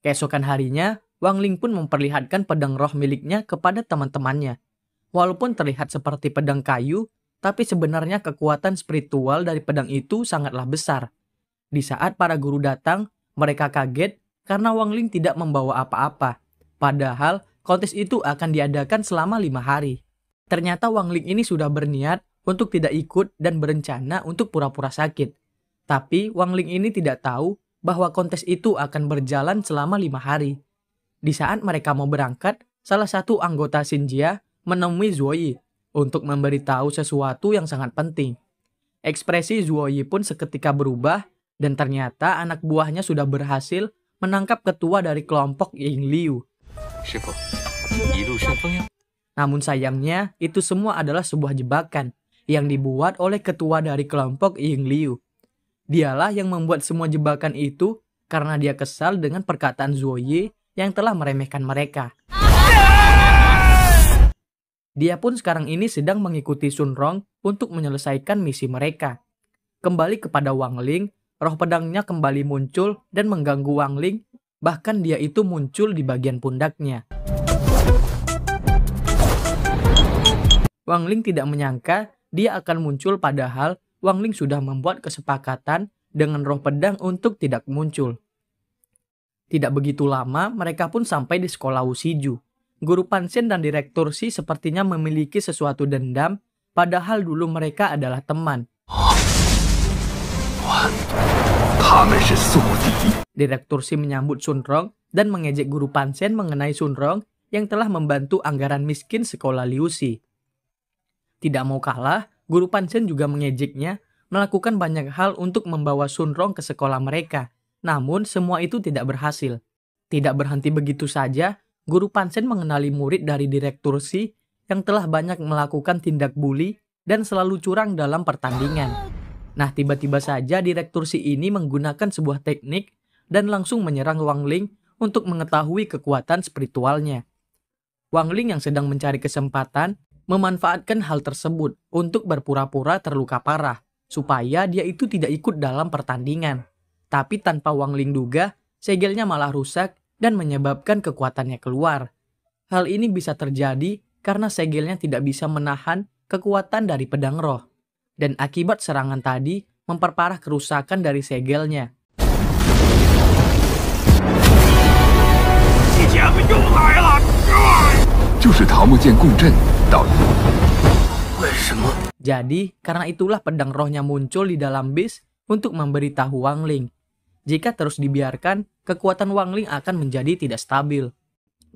S1: Keesokan harinya, Wang Ling pun memperlihatkan pedang roh miliknya kepada teman-temannya. Walaupun terlihat seperti pedang kayu, tapi sebenarnya kekuatan spiritual dari pedang itu sangatlah besar. Di saat para guru datang, mereka kaget karena Wang Ling tidak membawa apa-apa. Padahal kontes itu akan diadakan selama 5 hari. Ternyata Wang Ling ini sudah berniat untuk tidak ikut dan berencana untuk pura-pura sakit. Tapi Wang Ling ini tidak tahu bahwa kontes itu akan berjalan selama 5 hari. Di saat mereka mau berangkat, salah satu anggota Xinjia menemui Zuo Yi untuk memberitahu sesuatu yang sangat penting. Ekspresi Zuo Yi pun seketika berubah dan ternyata anak buahnya sudah berhasil menangkap ketua dari kelompok Yingliu. Namun sayangnya, itu semua adalah sebuah jebakan yang dibuat oleh ketua dari kelompok Yingliu. Dialah yang membuat semua jebakan itu karena dia kesal dengan perkataan Zuo Yi yang telah meremehkan mereka. Dia pun sekarang ini sedang mengikuti Sunrong untuk menyelesaikan misi mereka. Kembali kepada Wang Ling, roh pedangnya kembali muncul dan mengganggu Wang Ling, bahkan dia itu muncul di bagian pundaknya. Wang Ling tidak menyangka dia akan muncul padahal Wang Ling sudah membuat kesepakatan dengan roh pedang untuk tidak muncul. Tidak begitu lama, mereka pun sampai di sekolah Wusiju. Guru Panshen dan Direktur Shi sepertinya memiliki sesuatu dendam, padahal dulu mereka adalah teman. Direktur Shi menyambut Shunrong dan mengejek Guru Panshen mengenai Shunrong yang telah membantu anggaran miskin sekolah Liu Shi. Tidak mau kalah, Guru Panshen juga mengejeknya melakukan banyak hal untuk membawa Shunrong ke sekolah mereka. Namun, semua itu tidak berhasil. Tidak berhenti begitu saja, Guru Panshen mengenali murid dari Direktur Shi yang telah banyak melakukan tindak bully dan selalu curang dalam pertandingan. Nah, tiba-tiba saja Direktur Shi ini menggunakan sebuah teknik dan langsung menyerang Wang Ling untuk mengetahui kekuatan spiritualnya. Wang Ling yang sedang mencari kesempatan memanfaatkan hal tersebut untuk berpura-pura terluka parah, supaya dia itu tidak ikut dalam pertandingan. Tapi tanpa Wang Ling duga, segelnya malah rusak dan menyebabkan kekuatannya keluar. Hal ini bisa terjadi karena segelnya tidak bisa menahan kekuatan dari pedang roh. Dan akibat serangan tadi, memperparah kerusakan dari segelnya. Jadi, karena itulah pedang rohnya muncul di dalam bis untuk memberitahu Wang Ling. Jika terus dibiarkan, kekuatan Wang Ling akan menjadi tidak stabil.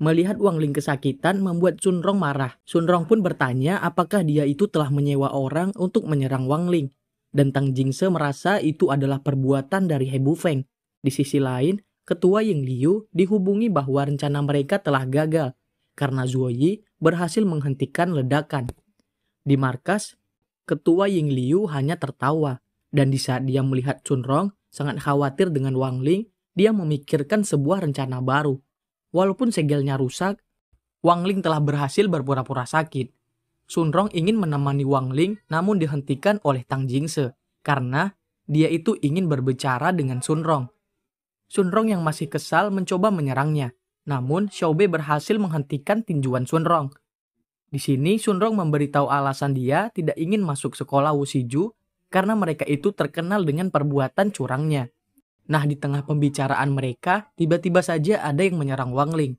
S1: Melihat Wang Ling kesakitan membuat Shunrong marah. Shunrong pun bertanya apakah dia itu telah menyewa orang untuk menyerang Wang Ling. Dan Tang Jingse merasa itu adalah perbuatan dari He Bufeng. Di sisi lain, Ketua Ying Liu dihubungi bahwa rencana mereka telah gagal karena Zuo Yi berhasil menghentikan ledakan. Di markas, Ketua Ying Liu hanya tertawa. Dan di saat dia melihat Shunrong sangat khawatir dengan Wang Ling, dia memikirkan sebuah rencana baru. Walaupun segelnya rusak, Wang Ling telah berhasil berpura-pura sakit. Shunrong ingin menemani Wang Ling namun dihentikan oleh Tang Jingse karena dia itu ingin berbicara dengan Shunrong. Shunrong yang masih kesal mencoba menyerangnya, namun Xiaobei berhasil menghentikan tinjuan Shunrong. Di sini Shunrong memberitahu alasan dia tidak ingin masuk sekolah Wusiju karena mereka itu terkenal dengan perbuatan curangnya. Nah, di tengah pembicaraan mereka, tiba-tiba saja ada yang menyerang Wang Ling.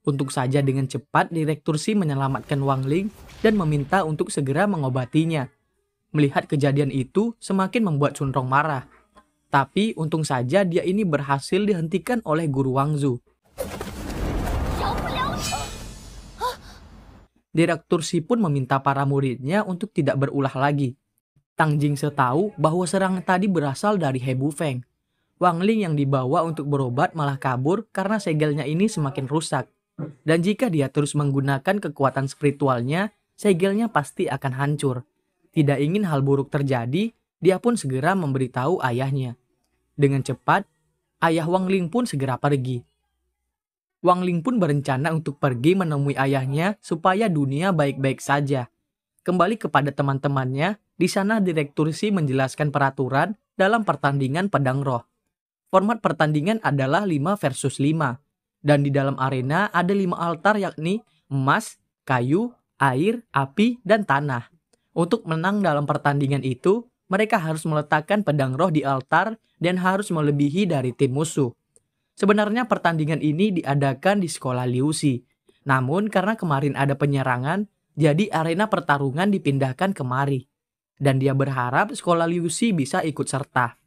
S1: Untuk saja dengan cepat, Direktur Shi menyelamatkan Wang Ling dan meminta untuk segera mengobatinya. Melihat kejadian itu, semakin membuat Shunrong marah. Tapi, untung saja dia ini berhasil dihentikan oleh Guru Wang Zu. Direktur Shi pun meminta para muridnya untuk tidak berulah lagi. Tang Jingse tahu bahwa serangan tadi berasal dari He Bufeng. Wang Ling yang dibawa untuk berobat malah kabur karena segelnya ini semakin rusak. Dan jika dia terus menggunakan kekuatan spiritualnya, segelnya pasti akan hancur. Tidak ingin hal buruk terjadi, dia pun segera memberitahu ayahnya. Dengan cepat, ayah Wang Ling pun segera pergi. Wang Ling pun berencana untuk pergi menemui ayahnya supaya dunia baik-baik saja. Kembali kepada teman-temannya, di sana Direktur Shi menjelaskan peraturan dalam pertandingan pedang roh. Format pertandingan adalah 5 versus 5. Dan di dalam arena ada 5 altar yakni emas, kayu, air, api, dan tanah. Untuk menang dalam pertandingan itu, mereka harus meletakkan pedang roh di altar dan harus melebihi dari tim musuh. Sebenarnya pertandingan ini diadakan di sekolah Liu Shi. Namun karena kemarin ada penyerangan, jadi arena pertarungan dipindahkan kemari. Dan dia berharap sekolah Liu Shi bisa ikut serta.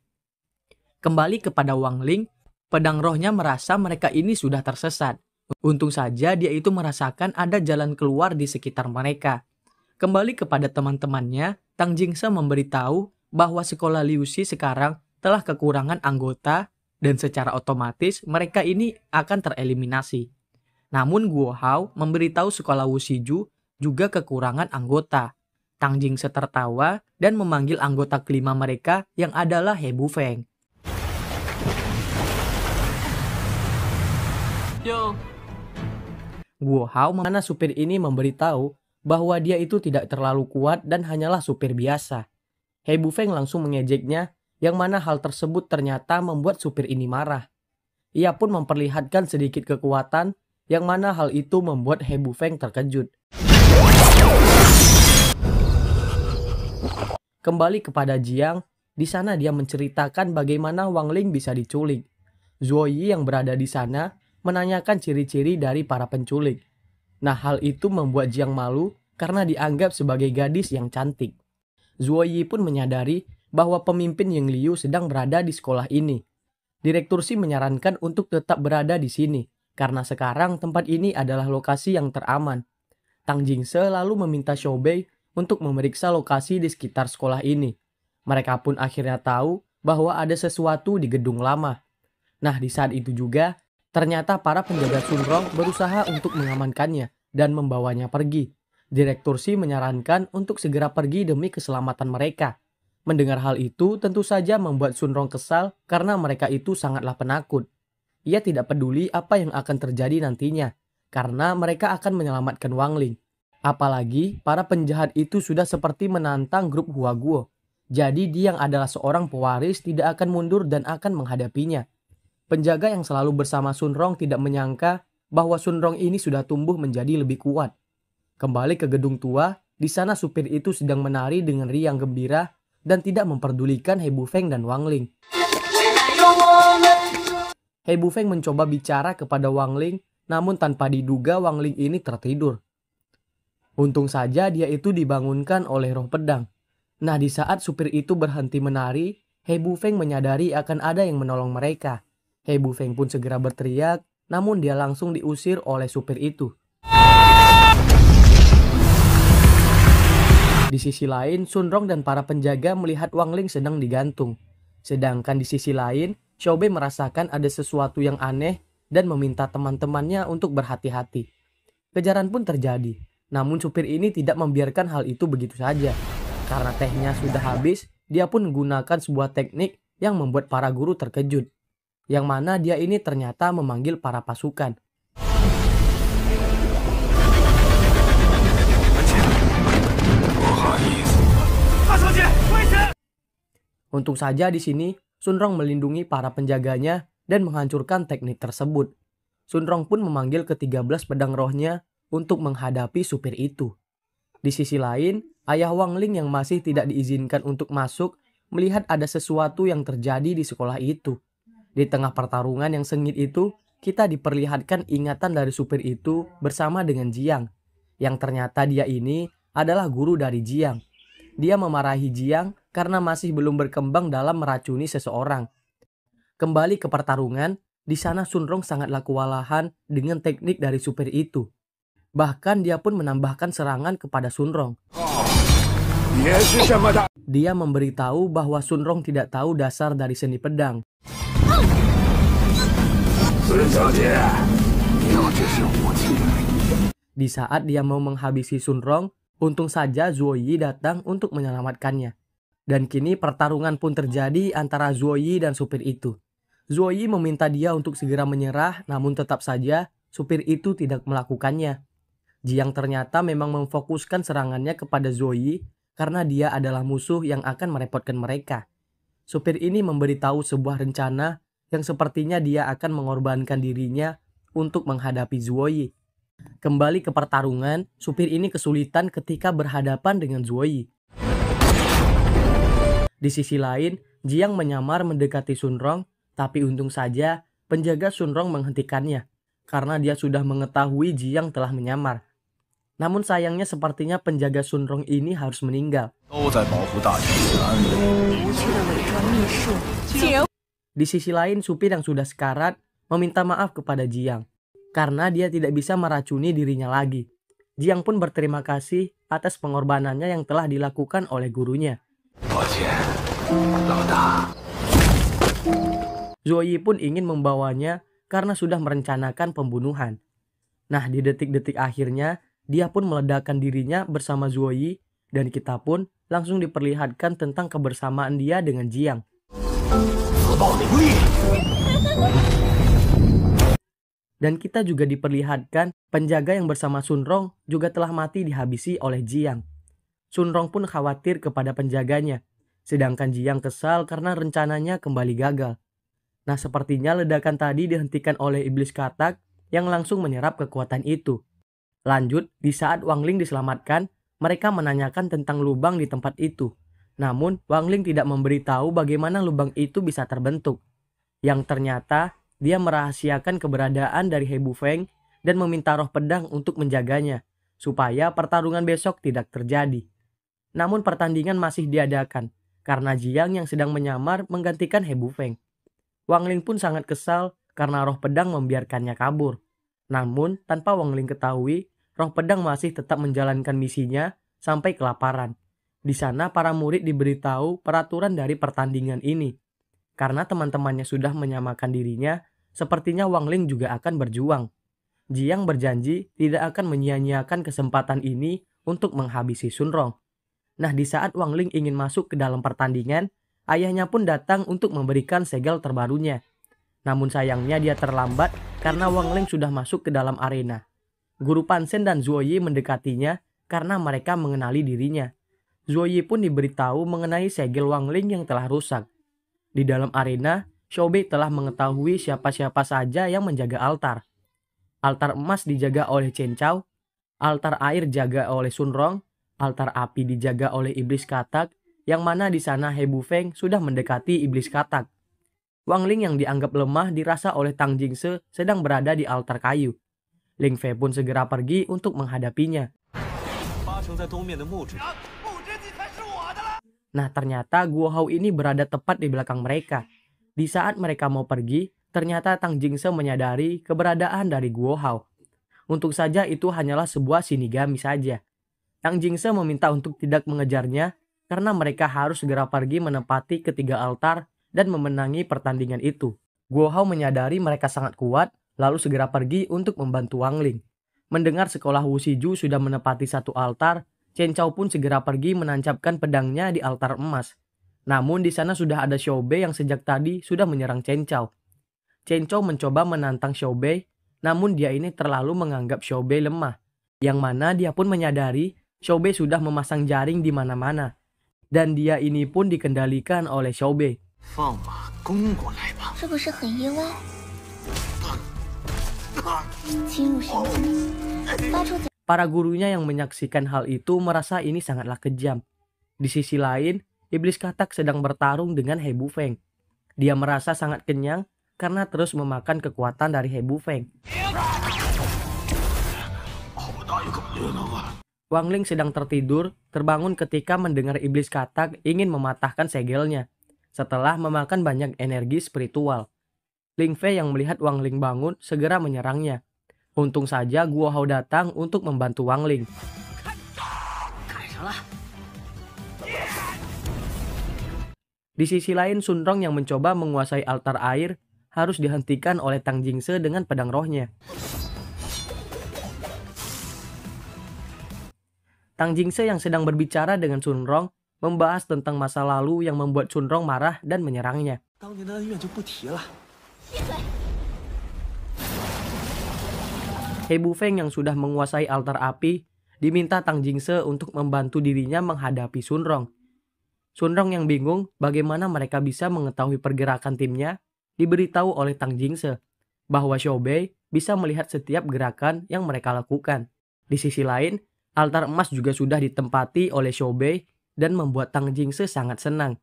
S1: Kembali kepada Wang Ling, pedang rohnya merasa mereka ini sudah tersesat. Untung saja dia itu merasakan ada jalan keluar di sekitar mereka. Kembali kepada teman-temannya, Tang Jingse memberitahu bahwa sekolah Liu Shi sekarang telah kekurangan anggota dan secara otomatis mereka ini akan tereliminasi. Namun Guo Hao memberitahu sekolah Wusiju juga kekurangan anggota. Tang Jingse tertawa dan memanggil anggota kelima mereka yang adalah He Bufeng.
S4: Yo.
S1: Guo Hao mana supir ini memberitahu bahwa dia itu tidak terlalu kuat dan hanyalah supir biasa. He Bufeng langsung mengejeknya, yang mana hal tersebut ternyata membuat supir ini marah. Ia pun memperlihatkan sedikit kekuatan, yang mana hal itu membuat He Bufeng terkejut. Kembali kepada Jiang, Di sana dia menceritakan bagaimana Wang Ling bisa diculik. Zuo Yi yang berada di sana menanyakan ciri-ciri dari para penculik. Nah, hal itu membuat Jiang malu karena dianggap sebagai gadis yang cantik. Zuo Yi pun menyadari bahwa pemimpin Ying Liu sedang berada di sekolah ini. Direktur Xi menyarankan untuk tetap berada di sini, karena sekarang tempat ini adalah lokasi yang teraman. Tang Jingse lalu meminta Xiao Bei untuk memeriksa lokasi di sekitar sekolah ini. Mereka pun akhirnya tahu bahwa ada sesuatu di gedung lama. Nah, di saat itu juga, ternyata para penjaga Sunrong berusaha untuk mengamankannya dan membawanya pergi. Direktur Xi menyarankan untuk segera pergi demi keselamatan mereka. Mendengar hal itu tentu saja membuat Sunrong kesal karena mereka itu sangatlah penakut. Ia tidak peduli apa yang akan terjadi nantinya, karena mereka akan menyelamatkan Wang Ling. Apalagi para penjahat itu sudah seperti menantang grup Huaguo. Jadi dia yang adalah seorang pewaris tidak akan mundur dan akan menghadapinya. Penjaga yang selalu bersama Sunrong tidak menyangka bahwa Sunrong ini sudah tumbuh menjadi lebih kuat. Kembali ke gedung tua, di sana supir itu sedang menari dengan riang gembira dan tidak memperdulikan He Bufeng dan Wang Ling. He Bufeng mencoba bicara kepada Wang Ling, namun tanpa diduga Wang Ling ini tertidur. Untung saja dia itu dibangunkan oleh roh pedang. Nah, di saat supir itu berhenti menari, He Bufeng menyadari akan ada yang menolong mereka. He Bufeng pun segera berteriak, namun dia langsung diusir oleh supir itu. Di sisi lain, Sunrong dan para penjaga melihat Wang Ling sedang digantung. Sedangkan di sisi lain, Xiao Bei merasakan ada sesuatu yang aneh dan meminta teman-temannya untuk berhati-hati. Kejaran pun terjadi, namun supir ini tidak membiarkan hal itu begitu saja. Karena tehnya sudah habis, dia pun menggunakan sebuah teknik yang membuat para guru terkejut. Yang mana dia ini ternyata memanggil para pasukan. Untung saja di sini, Sunrong melindungi para penjaganya dan menghancurkan teknik tersebut. Sunrong pun memanggil ke-13 pedang rohnya untuk menghadapi supir itu. Di sisi lain, ayah Wang Ling yang masih tidak diizinkan untuk masuk melihat ada sesuatu yang terjadi di sekolah itu. Di tengah pertarungan yang sengit itu, kita diperlihatkan ingatan dari supir itu bersama dengan Jiang. Yang ternyata dia ini adalah guru dari Jiang. Dia memarahi Jiang karena masih belum berkembang dalam meracuni seseorang. Kembali ke pertarungan, di sana Sunrong sangatlah kewalahan dengan teknik dari supir itu. Bahkan dia pun menambahkan serangan kepada Sunrong. Dia memberitahu bahwa Sunrong tidak tahu dasar dari seni pedang. Di saat dia mau menghabisi Sunrong, untung saja Zuo Yi datang untuk menyelamatkannya. Dan kini pertarungan pun terjadi antara Zuo Yi dan supir itu. Zuo Yi meminta dia untuk segera menyerah, namun tetap saja supir itu tidak melakukannya. Jiang ternyata memang memfokuskan serangannya kepada Zuo Yi karena dia adalah musuh yang akan merepotkan mereka. Supir ini memberitahu sebuah rencana yang sepertinya dia akan mengorbankan dirinya untuk menghadapi Zuo Yi. Kembali ke pertarungan, supir ini kesulitan ketika berhadapan dengan Zuo Yi. Di sisi lain, Jiang menyamar mendekati Sunrong, tapi untung saja penjaga Sunrong menghentikannya, karena dia sudah mengetahui Jiang telah menyamar. Namun sayangnya sepertinya penjaga Sunrong ini harus meninggal. Di sisi lain, supir yang sudah sekarat meminta maaf kepada Jiang, karena dia tidak bisa meracuni dirinya lagi. Jiang pun berterima kasih atas pengorbanannya yang telah dilakukan oleh gurunya. Zuo Yi pun ingin membawanya karena sudah merencanakan pembunuhan. Nah, di detik-detik akhirnya, dia pun meledakkan dirinya bersama Zuo Yi dan kita pun langsung diperlihatkan tentang kebersamaan dia dengan Jiang. Dan kita juga diperlihatkan penjaga yang bersama Sunrong juga telah mati dihabisi oleh Jiang. Sunrong pun khawatir kepada penjaganya, sedangkan Jiang kesal karena rencananya kembali gagal. Nah, sepertinya ledakan tadi dihentikan oleh iblis katak yang langsung menyerap kekuatan itu. Lanjut, di saat Wang Ling diselamatkan, mereka menanyakan tentang lubang di tempat itu. Namun Wang Ling tidak memberitahu bagaimana lubang itu bisa terbentuk. Yang ternyata dia merahasiakan keberadaan dari He Bufeng dan meminta roh pedang untuk menjaganya, supaya pertarungan besok tidak terjadi. Namun pertandingan masih diadakan, karena Jiang yang sedang menyamar menggantikan He Bufeng. Wang Ling pun sangat kesal karena roh pedang membiarkannya kabur. Namun tanpa Wang Ling ketahui, roh pedang masih tetap menjalankan misinya sampai kelaparan. Di sana para murid diberitahu peraturan dari pertandingan ini. Karena teman-temannya sudah menyamakan dirinya, sepertinya Wang Ling juga akan berjuang. Jiang berjanji tidak akan menyia-nyiakan kesempatan ini untuk menghabisi Sun Rong. Nah, di saat Wang Ling ingin masuk ke dalam pertandingan, ayahnya pun datang untuk memberikan segel terbarunya. Namun sayangnya dia terlambat karena Wang Ling sudah masuk ke dalam arena. Guru Pan Shen dan Zuo Yi mendekatinya karena mereka mengenali dirinya. Zuo Yi pun diberitahu mengenai segel Wang Ling yang telah rusak. Di dalam arena, Xiao Bei telah mengetahui siapa-siapa saja yang menjaga altar. Altar emas dijaga oleh Chen Chao, altar air dijaga oleh Sun Rong, altar api dijaga oleh iblis katak, yang mana di sana He Bufeng sudah mendekati iblis katak. Wang Ling yang dianggap lemah dirasa oleh Tang Jingse sedang berada di altar kayu. Ling Fei pun segera pergi untuk menghadapinya. Nah, ternyata Guo Hao ini berada tepat di belakang mereka. Di saat mereka mau pergi, ternyata Tang Jingse menyadari keberadaan dari Guo Hao. Untuk saja itu hanyalah sebuah shinigami saja. Tang Jingse meminta untuk tidak mengejarnya karena mereka harus segera pergi menempati ketiga altar dan memenangi pertandingan itu. Guo Hao menyadari mereka sangat kuat, lalu segera pergi untuk membantu Wang Ling. Mendengar sekolah Wusiju sudah menempati satu altar, Chen Chao pun segera pergi menancapkan pedangnya di altar emas. Namun di sana sudah ada Xiao Bei yang sejak tadi sudah menyerang Chen Chao. Chen Chao mencoba menantang Xiao Bei, namun dia ini terlalu menganggap Xiao Bei lemah. Yang mana dia pun menyadari Xiao Bei sudah memasang jaring di mana-mana. Dan dia ini pun dikendalikan oleh Xiao Bei. Para gurunya yang menyaksikan hal itu merasa ini sangatlah kejam. Di sisi lain, iblis katak sedang bertarung dengan He Bufeng. Dia merasa sangat kenyang karena terus memakan kekuatan dari He Bufeng. Wang Ling sedang tertidur, terbangun ketika mendengar iblis katak ingin mematahkan segelnya. Setelah memakan banyak energi spiritual, Ling Fei yang melihat Wang Ling bangun segera menyerangnya. Untung saja Guo Hao datang untuk membantu Wang Ling. Di sisi lain, Sun Rong yang mencoba menguasai altar air harus dihentikan oleh Tang Jingse dengan pedang rohnya. Tang Jingse yang sedang berbicara dengan Sun Rong membahas tentang masa lalu yang membuat Sun Rong marah dan menyerangnya. He Bufeng yang sudah menguasai altar api diminta Tang Jingse untuk membantu dirinya menghadapi Sun Rong. Sun Rong yang bingung bagaimana mereka bisa mengetahui pergerakan timnya diberitahu oleh Tang Jingse bahwa Xiao Bei bisa melihat setiap gerakan yang mereka lakukan. Di sisi lain, altar emas juga sudah ditempati oleh Xiao Bei dan membuat Tang Jingse sangat senang.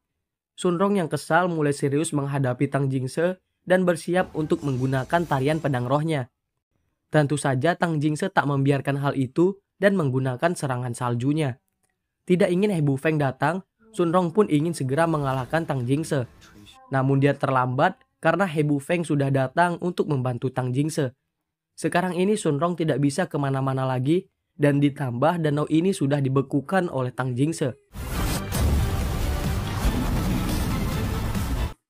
S1: Sun Rong yang kesal mulai serius menghadapi Tang Jingse dan bersiap untuk menggunakan tarian pedang rohnya. Tentu saja Tang Jingse tak membiarkan hal itu dan menggunakan serangan saljunya. Tidak ingin He Bufeng datang, Sun Rong pun ingin segera mengalahkan Tang Jingse. Namun dia terlambat karena He Bufeng sudah datang untuk membantu Tang Jingse. Sekarang ini Sun Rong tidak bisa kemana-mana lagi dan ditambah danau ini sudah dibekukan oleh Tang Jingse.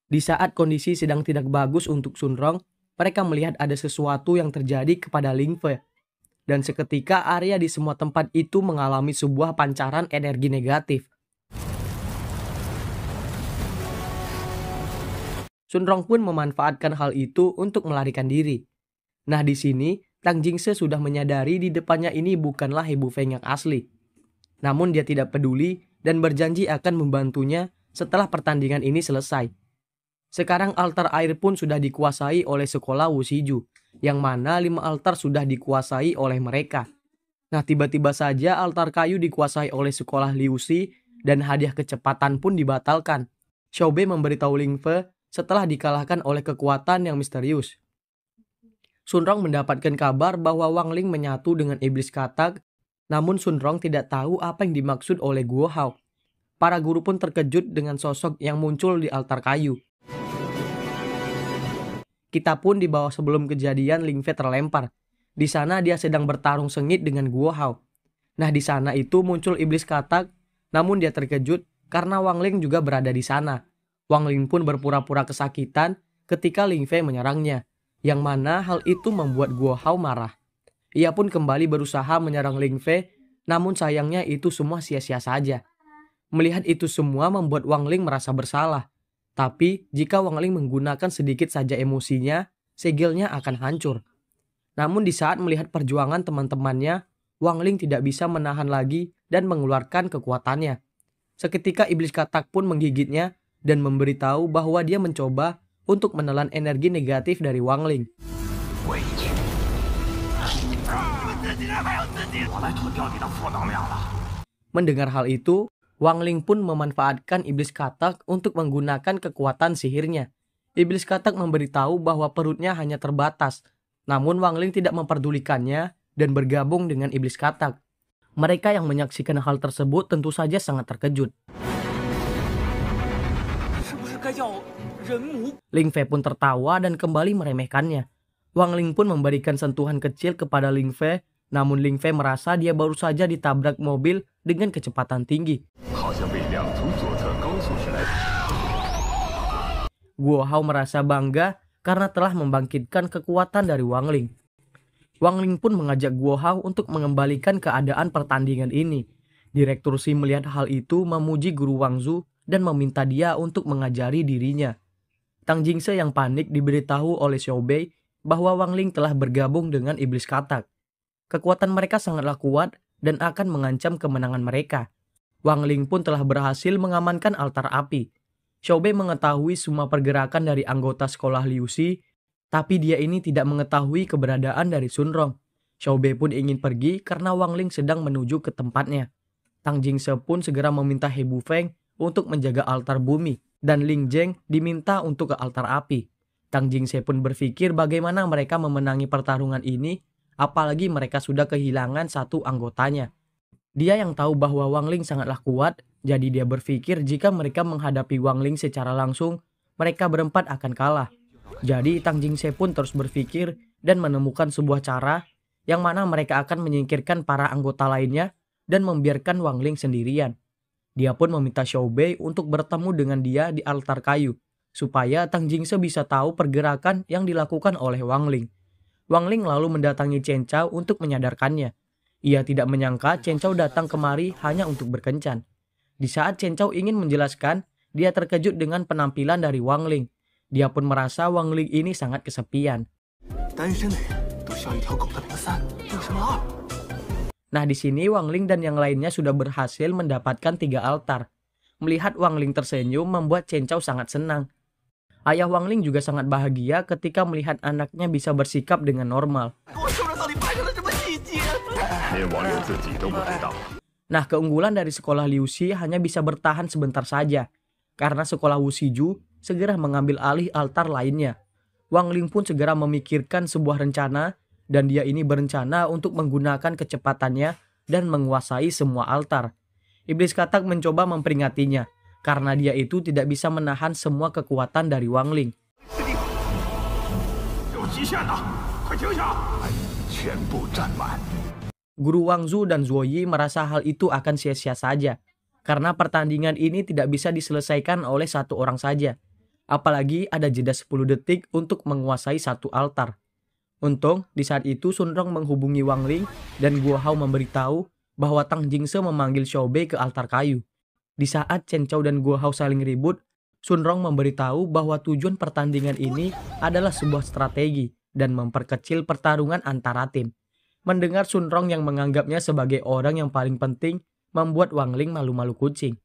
S1: Di saat kondisi sedang tidak bagus untuk Sun Rong, mereka melihat ada sesuatu yang terjadi kepada Ling Fei. Dan seketika area di semua tempat itu mengalami sebuah pancaran energi negatif. Sun Rong pun memanfaatkan hal itu untuk melarikan diri. Nah, di sini Tang Jingse sudah menyadari di depannya ini bukanlah He Bufeng yang asli. Namun dia tidak peduli dan berjanji akan membantunya setelah pertandingan ini selesai. Sekarang altar air pun sudah dikuasai oleh sekolah Wusiju, yang mana 5 altar sudah dikuasai oleh mereka. Nah, tiba-tiba saja altar kayu dikuasai oleh sekolah Liu Shi dan hadiah kecepatan pun dibatalkan. Xiao Bei memberitahu Ling Fe setelah dikalahkan oleh kekuatan yang misterius. Sun Rong mendapatkan kabar bahwa Wang Ling menyatu dengan iblis katak, namun Sun Rong tidak tahu apa yang dimaksud oleh Guo Hao. Para guru pun terkejut dengan sosok yang muncul di altar kayu. Kita pun di bawah sebelum kejadian Ling Fe terlempar. Di sana dia sedang bertarung sengit dengan Guo Hao. Nah, di sana itu muncul iblis katak, namun dia terkejut karena Wang Ling juga berada di sana. Wang Ling pun berpura-pura kesakitan ketika Ling Fe menyerangnya, yang mana hal itu membuat Guo Hao marah. Ia pun kembali berusaha menyerang Ling Fe, namun sayangnya itu semua sia-sia saja. Melihat itu semua membuat Wang Ling merasa bersalah. Tapi jika Wang Ling menggunakan sedikit saja emosinya, segelnya akan hancur. Namun di saat melihat perjuangan teman-temannya, Wang Ling tidak bisa menahan lagi dan mengeluarkan kekuatannya. Seketika iblis katak pun menggigitnya dan memberitahu bahwa dia mencoba untuk menelan energi negatif dari Wang Ling. Mendengar hal itu, Wang Ling pun memanfaatkan iblis katak untuk menggunakan kekuatan sihirnya. Iblis katak memberitahu bahwa perutnya hanya terbatas, namun Wang Ling tidak memperdulikannya dan bergabung dengan iblis katak. Mereka yang menyaksikan hal tersebut tentu saja sangat terkejut. Ling Fe pun tertawa dan kembali meremehkannya. Wang Ling pun memberikan sentuhan kecil kepada Ling Fe, namun Ling Fe merasa dia baru saja ditabrak mobil dengan kecepatan tinggi. Guo Hao merasa bangga karena telah membangkitkan kekuatan dari Wang Ling. Wang Ling pun mengajak Guo Hao untuk mengembalikan keadaan pertandingan ini. Direktur Xi melihat hal itu memuji guru Wang Zu dan meminta dia untuk mengajari dirinya. Tang Jingse yang panik diberitahu oleh Xiao Bei bahwa Wang Ling telah bergabung dengan iblis katak. Kekuatan mereka sangatlah kuat dan akan mengancam kemenangan mereka. Wang Ling pun telah berhasil mengamankan altar api. Xiao Bei mengetahui semua pergerakan dari anggota sekolah Liu Xi, tapi dia ini tidak mengetahui keberadaan dari Sun Rong. Xiao Bei pun ingin pergi karena Wang Ling sedang menuju ke tempatnya. Tang Jingse pun segera meminta He Bufeng untuk menjaga altar bumi, dan Ling Zheng diminta untuk ke altar api. Tang Jingse pun berpikir bagaimana mereka memenangi pertarungan ini, apalagi mereka sudah kehilangan satu anggotanya. Dia yang tahu bahwa Wang Ling sangatlah kuat, jadi dia berpikir jika mereka menghadapi Wang Ling secara langsung, mereka berempat akan kalah. Jadi Tang Jingse pun terus berpikir dan menemukan sebuah cara yang mana mereka akan menyingkirkan para anggota lainnya dan membiarkan Wang Ling sendirian. Dia pun meminta Xiao Bei untuk bertemu dengan dia di altar kayu, supaya Tang Jingse bisa tahu pergerakan yang dilakukan oleh Wang Ling. Wang Ling lalu mendatangi Chen Chao untuk menyadarkannya. Ia tidak menyangka Chen Chao datang kemari hanya untuk berkencan. Di saat Chen Chao ingin menjelaskan, dia terkejut dengan penampilan dari Wang Ling. Dia pun merasa Wang Ling ini sangat kesepian. Nah, di sini Wang Ling dan yang lainnya sudah berhasil mendapatkan 3 altar. Melihat Wang Ling tersenyum membuat Chen Chao sangat senang. Ayah Wang Ling juga sangat bahagia ketika melihat anaknya bisa bersikap dengan normal. Nah, keunggulan dari sekolah Liu Xi hanya bisa bertahan sebentar saja, karena sekolah Wu Shiju segera mengambil alih altar lainnya. Wang Ling pun segera memikirkan sebuah rencana, dan dia ini berencana untuk menggunakan kecepatannya dan menguasai semua altar. Iblis katak mencoba memperingatinya, karena dia itu tidak bisa menahan semua kekuatan dari Wang Ling. Guru Wang Zu dan Zuo Yi merasa hal itu akan sia-sia saja, karena pertandingan ini tidak bisa diselesaikan oleh satu orang saja. Apalagi ada jeda 10 detik untuk menguasai satu altar. Untung, di saat itu Sun Rong menghubungi Wang Ling dan Guo Hao memberitahu bahwa Tang Jingse memanggil Xiao Bei ke altar kayu. Di saat Chen Chao dan Guo Hao saling ribut, Sun Rong memberitahu bahwa tujuan pertandingan ini adalah sebuah strategi dan memperkecil pertarungan antara tim. Mendengar Sun Rong yang menganggapnya sebagai orang yang paling penting, membuat Wang Ling malu-malu kucing.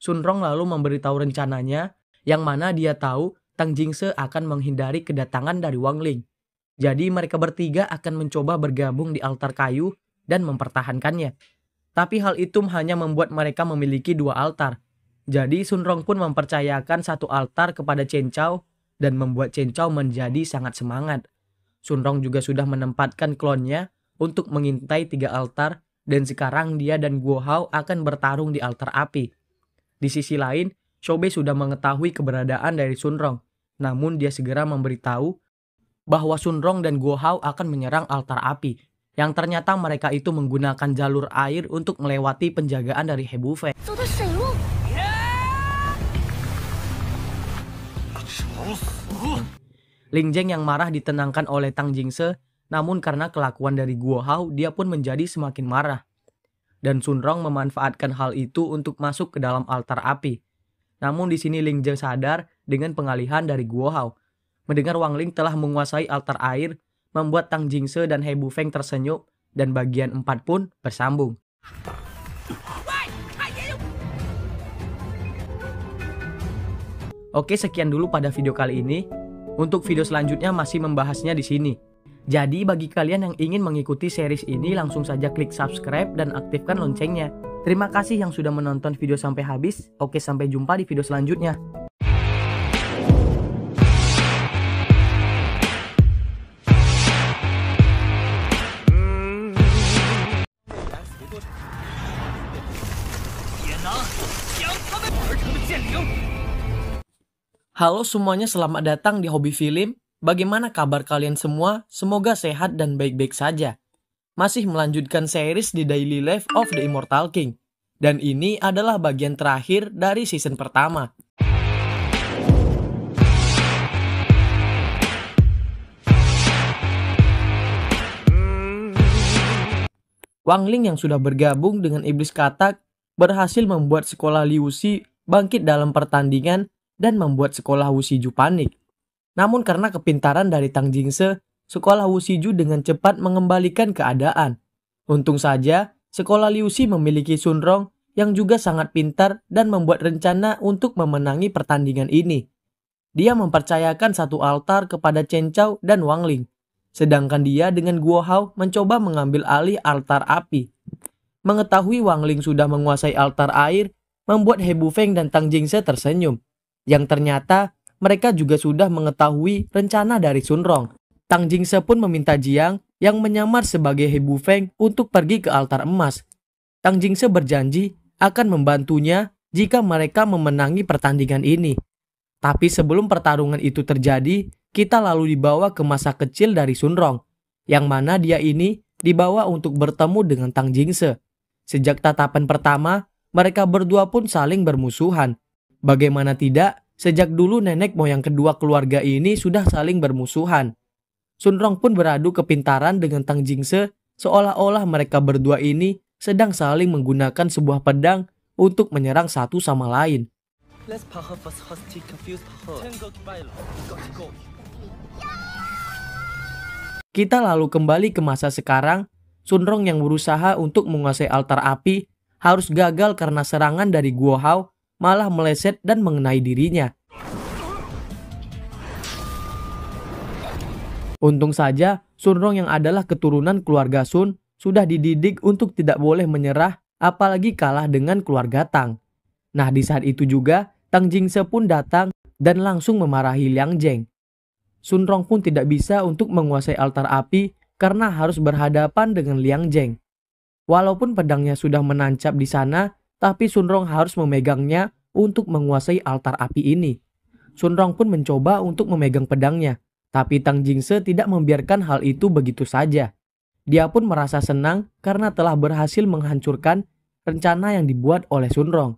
S1: Sun Rong lalu memberitahu rencananya, yang mana dia tahu Tang Jingse akan menghindari kedatangan dari Wang Ling. Jadi mereka bertiga akan mencoba bergabung di altar kayu dan mempertahankannya. Tapi hal itu hanya membuat mereka memiliki 2 altar. Jadi Sun Rong pun mempercayakan 1 altar kepada Chen Chao dan membuat Chen Chao menjadi sangat semangat. Sun Rong juga sudah menempatkan klonnya untuk mengintai 3 altar dan sekarang dia dan Guo Hao akan bertarung di altar api. Di sisi lain, Xiaobei sudah mengetahui keberadaan dari Sun Rong, namun dia segera memberitahu bahwa Sun Rong dan Guo Hao akan menyerang altar api, yang ternyata mereka itu menggunakan jalur air untuk melewati penjagaan dari He Bufeng.
S2: 走的水路。
S1: Ling Zheng yang marah ditenangkan oleh Tang Jingse, namun karena kelakuan dari Guo Hao, dia pun menjadi semakin marah. Dan Sun Rong memanfaatkan hal itu untuk masuk ke dalam altar api. Namun di sini Ling Zheng sadar dengan pengalihan dari Guo Hao. Mendengar Wang Ling telah menguasai altar air, membuat Tang Jingse dan He Bufeng tersenyum, dan bagian 4 pun bersambung. Oke, sekian dulu pada video kali ini. Untuk video selanjutnya masih membahasnya di sini. Jadi bagi kalian yang ingin mengikuti series ini langsung saja klik subscribe dan aktifkan loncengnya. Terima kasih yang sudah menonton video sampai habis. Oke, sampai jumpa di video selanjutnya. Halo semuanya, selamat datang di Hobi Film. Bagaimana kabar kalian semua? Semoga sehat dan baik-baik saja. Masih melanjutkan series di Daily Life of the Immortal King. Dan ini adalah bagian terakhir dari season pertama. Wang Ling yang sudah bergabung dengan Iblis Katak berhasil membuat sekolah Liu Xi bangkit dalam pertandingan dan membuat sekolah Wuxiju panik. Namun karena kepintaran dari Tang Jingse, sekolah Wuxiju dengan cepat mengembalikan keadaan. Untung saja, sekolah Liu Xi memiliki Sun Rong yang juga sangat pintar dan membuat rencana untuk memenangi pertandingan ini. Dia mempercayakan 1 altar kepada Chen Chao dan Wang Ling, sedangkan dia dengan Guo Hao mencoba mengambil alih altar api. Mengetahui Wang Ling sudah menguasai altar air, membuat He Bufeng dan Tang Jingse tersenyum. Yang ternyata mereka juga sudah mengetahui rencana dari Sun Rong. Tang Jingse pun meminta Jiang yang menyamar sebagai He Bufeng untuk pergi ke altar emas. Tang Jingse berjanji akan membantunya jika mereka memenangi pertandingan ini. Tapi sebelum pertarungan itu terjadi, kita lalu dibawa ke masa kecil dari Sun Rong, yang mana dia ini dibawa untuk bertemu dengan Tang Jingse. Sejak tatapan pertama, mereka berdua pun saling bermusuhan. Bagaimana tidak, sejak dulu nenek moyang kedua keluarga ini sudah saling bermusuhan. Sun Rong pun beradu kepintaran dengan Tang Jingse, seolah-olah mereka berdua ini sedang saling menggunakan sebuah pedang untuk menyerang satu sama lain. Kita lalu kembali ke masa sekarang. Sun Rong yang berusaha untuk menguasai altar api harus gagal karena serangan dari Guo Hao malah meleset dan mengenai dirinya. Untung saja, Sun Rong yang adalah keturunan keluarga Sun sudah dididik untuk tidak boleh menyerah, apalagi kalah dengan keluarga Tang. Nah, di saat itu juga, Tang Jingse pun datang dan langsung memarahi Liang Zheng. Sun Rong pun tidak bisa untuk menguasai altar api karena harus berhadapan dengan Liang Zheng. Walaupun pedangnya sudah menancap di sana, tapi Sun Rong harus memegangnya untuk menguasai altar api ini. Sun Rong pun mencoba untuk memegang pedangnya, tapi Tang Jingse tidak membiarkan hal itu begitu saja. Dia pun merasa senang karena telah berhasil menghancurkan rencana yang dibuat oleh Sun Rong.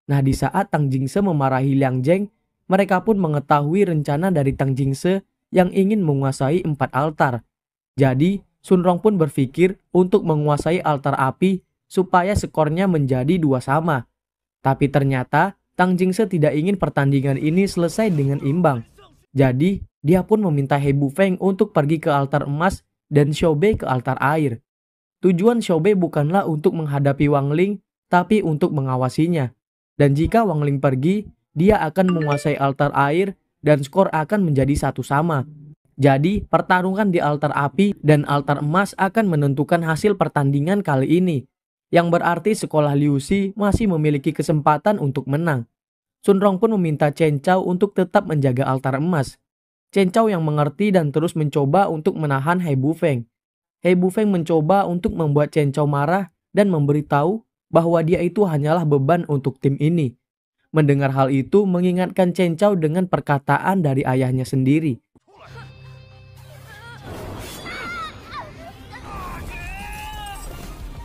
S1: Nah, di saat Tang Jingse memarahi Liang Zheng, mereka pun mengetahui rencana dari Tang Jingse yang ingin menguasai 4 altar. Jadi, Sun Rong pun berpikir untuk menguasai altar api supaya skornya menjadi 2 sama. Tapi ternyata Tang Jingse tidak ingin pertandingan ini selesai dengan imbang. Jadi dia pun meminta He Bufeng untuk pergi ke altar emas dan Xiaobei ke altar air. Tujuan Xiaobei bukanlah untuk menghadapi Wang Ling, tapi untuk mengawasinya. Dan jika Wang Ling pergi, dia akan menguasai altar air dan skor akan menjadi 1 sama. Jadi pertarungan di altar api dan altar emas akan menentukan hasil pertandingan kali ini. yang berarti sekolah Liu Xi masih memiliki kesempatan untuk menang. Sun Rong pun meminta Chen Chao untuk tetap menjaga altar emas. Chen Chao yang mengerti dan terus mencoba untuk menahan He Bufeng. He Bufeng mencoba untuk membuat Chen Chao marah dan memberitahu bahwa dia itu hanyalah beban untuk tim ini. Mendengar hal itu mengingatkan Chen Chao dengan perkataan dari ayahnya sendiri.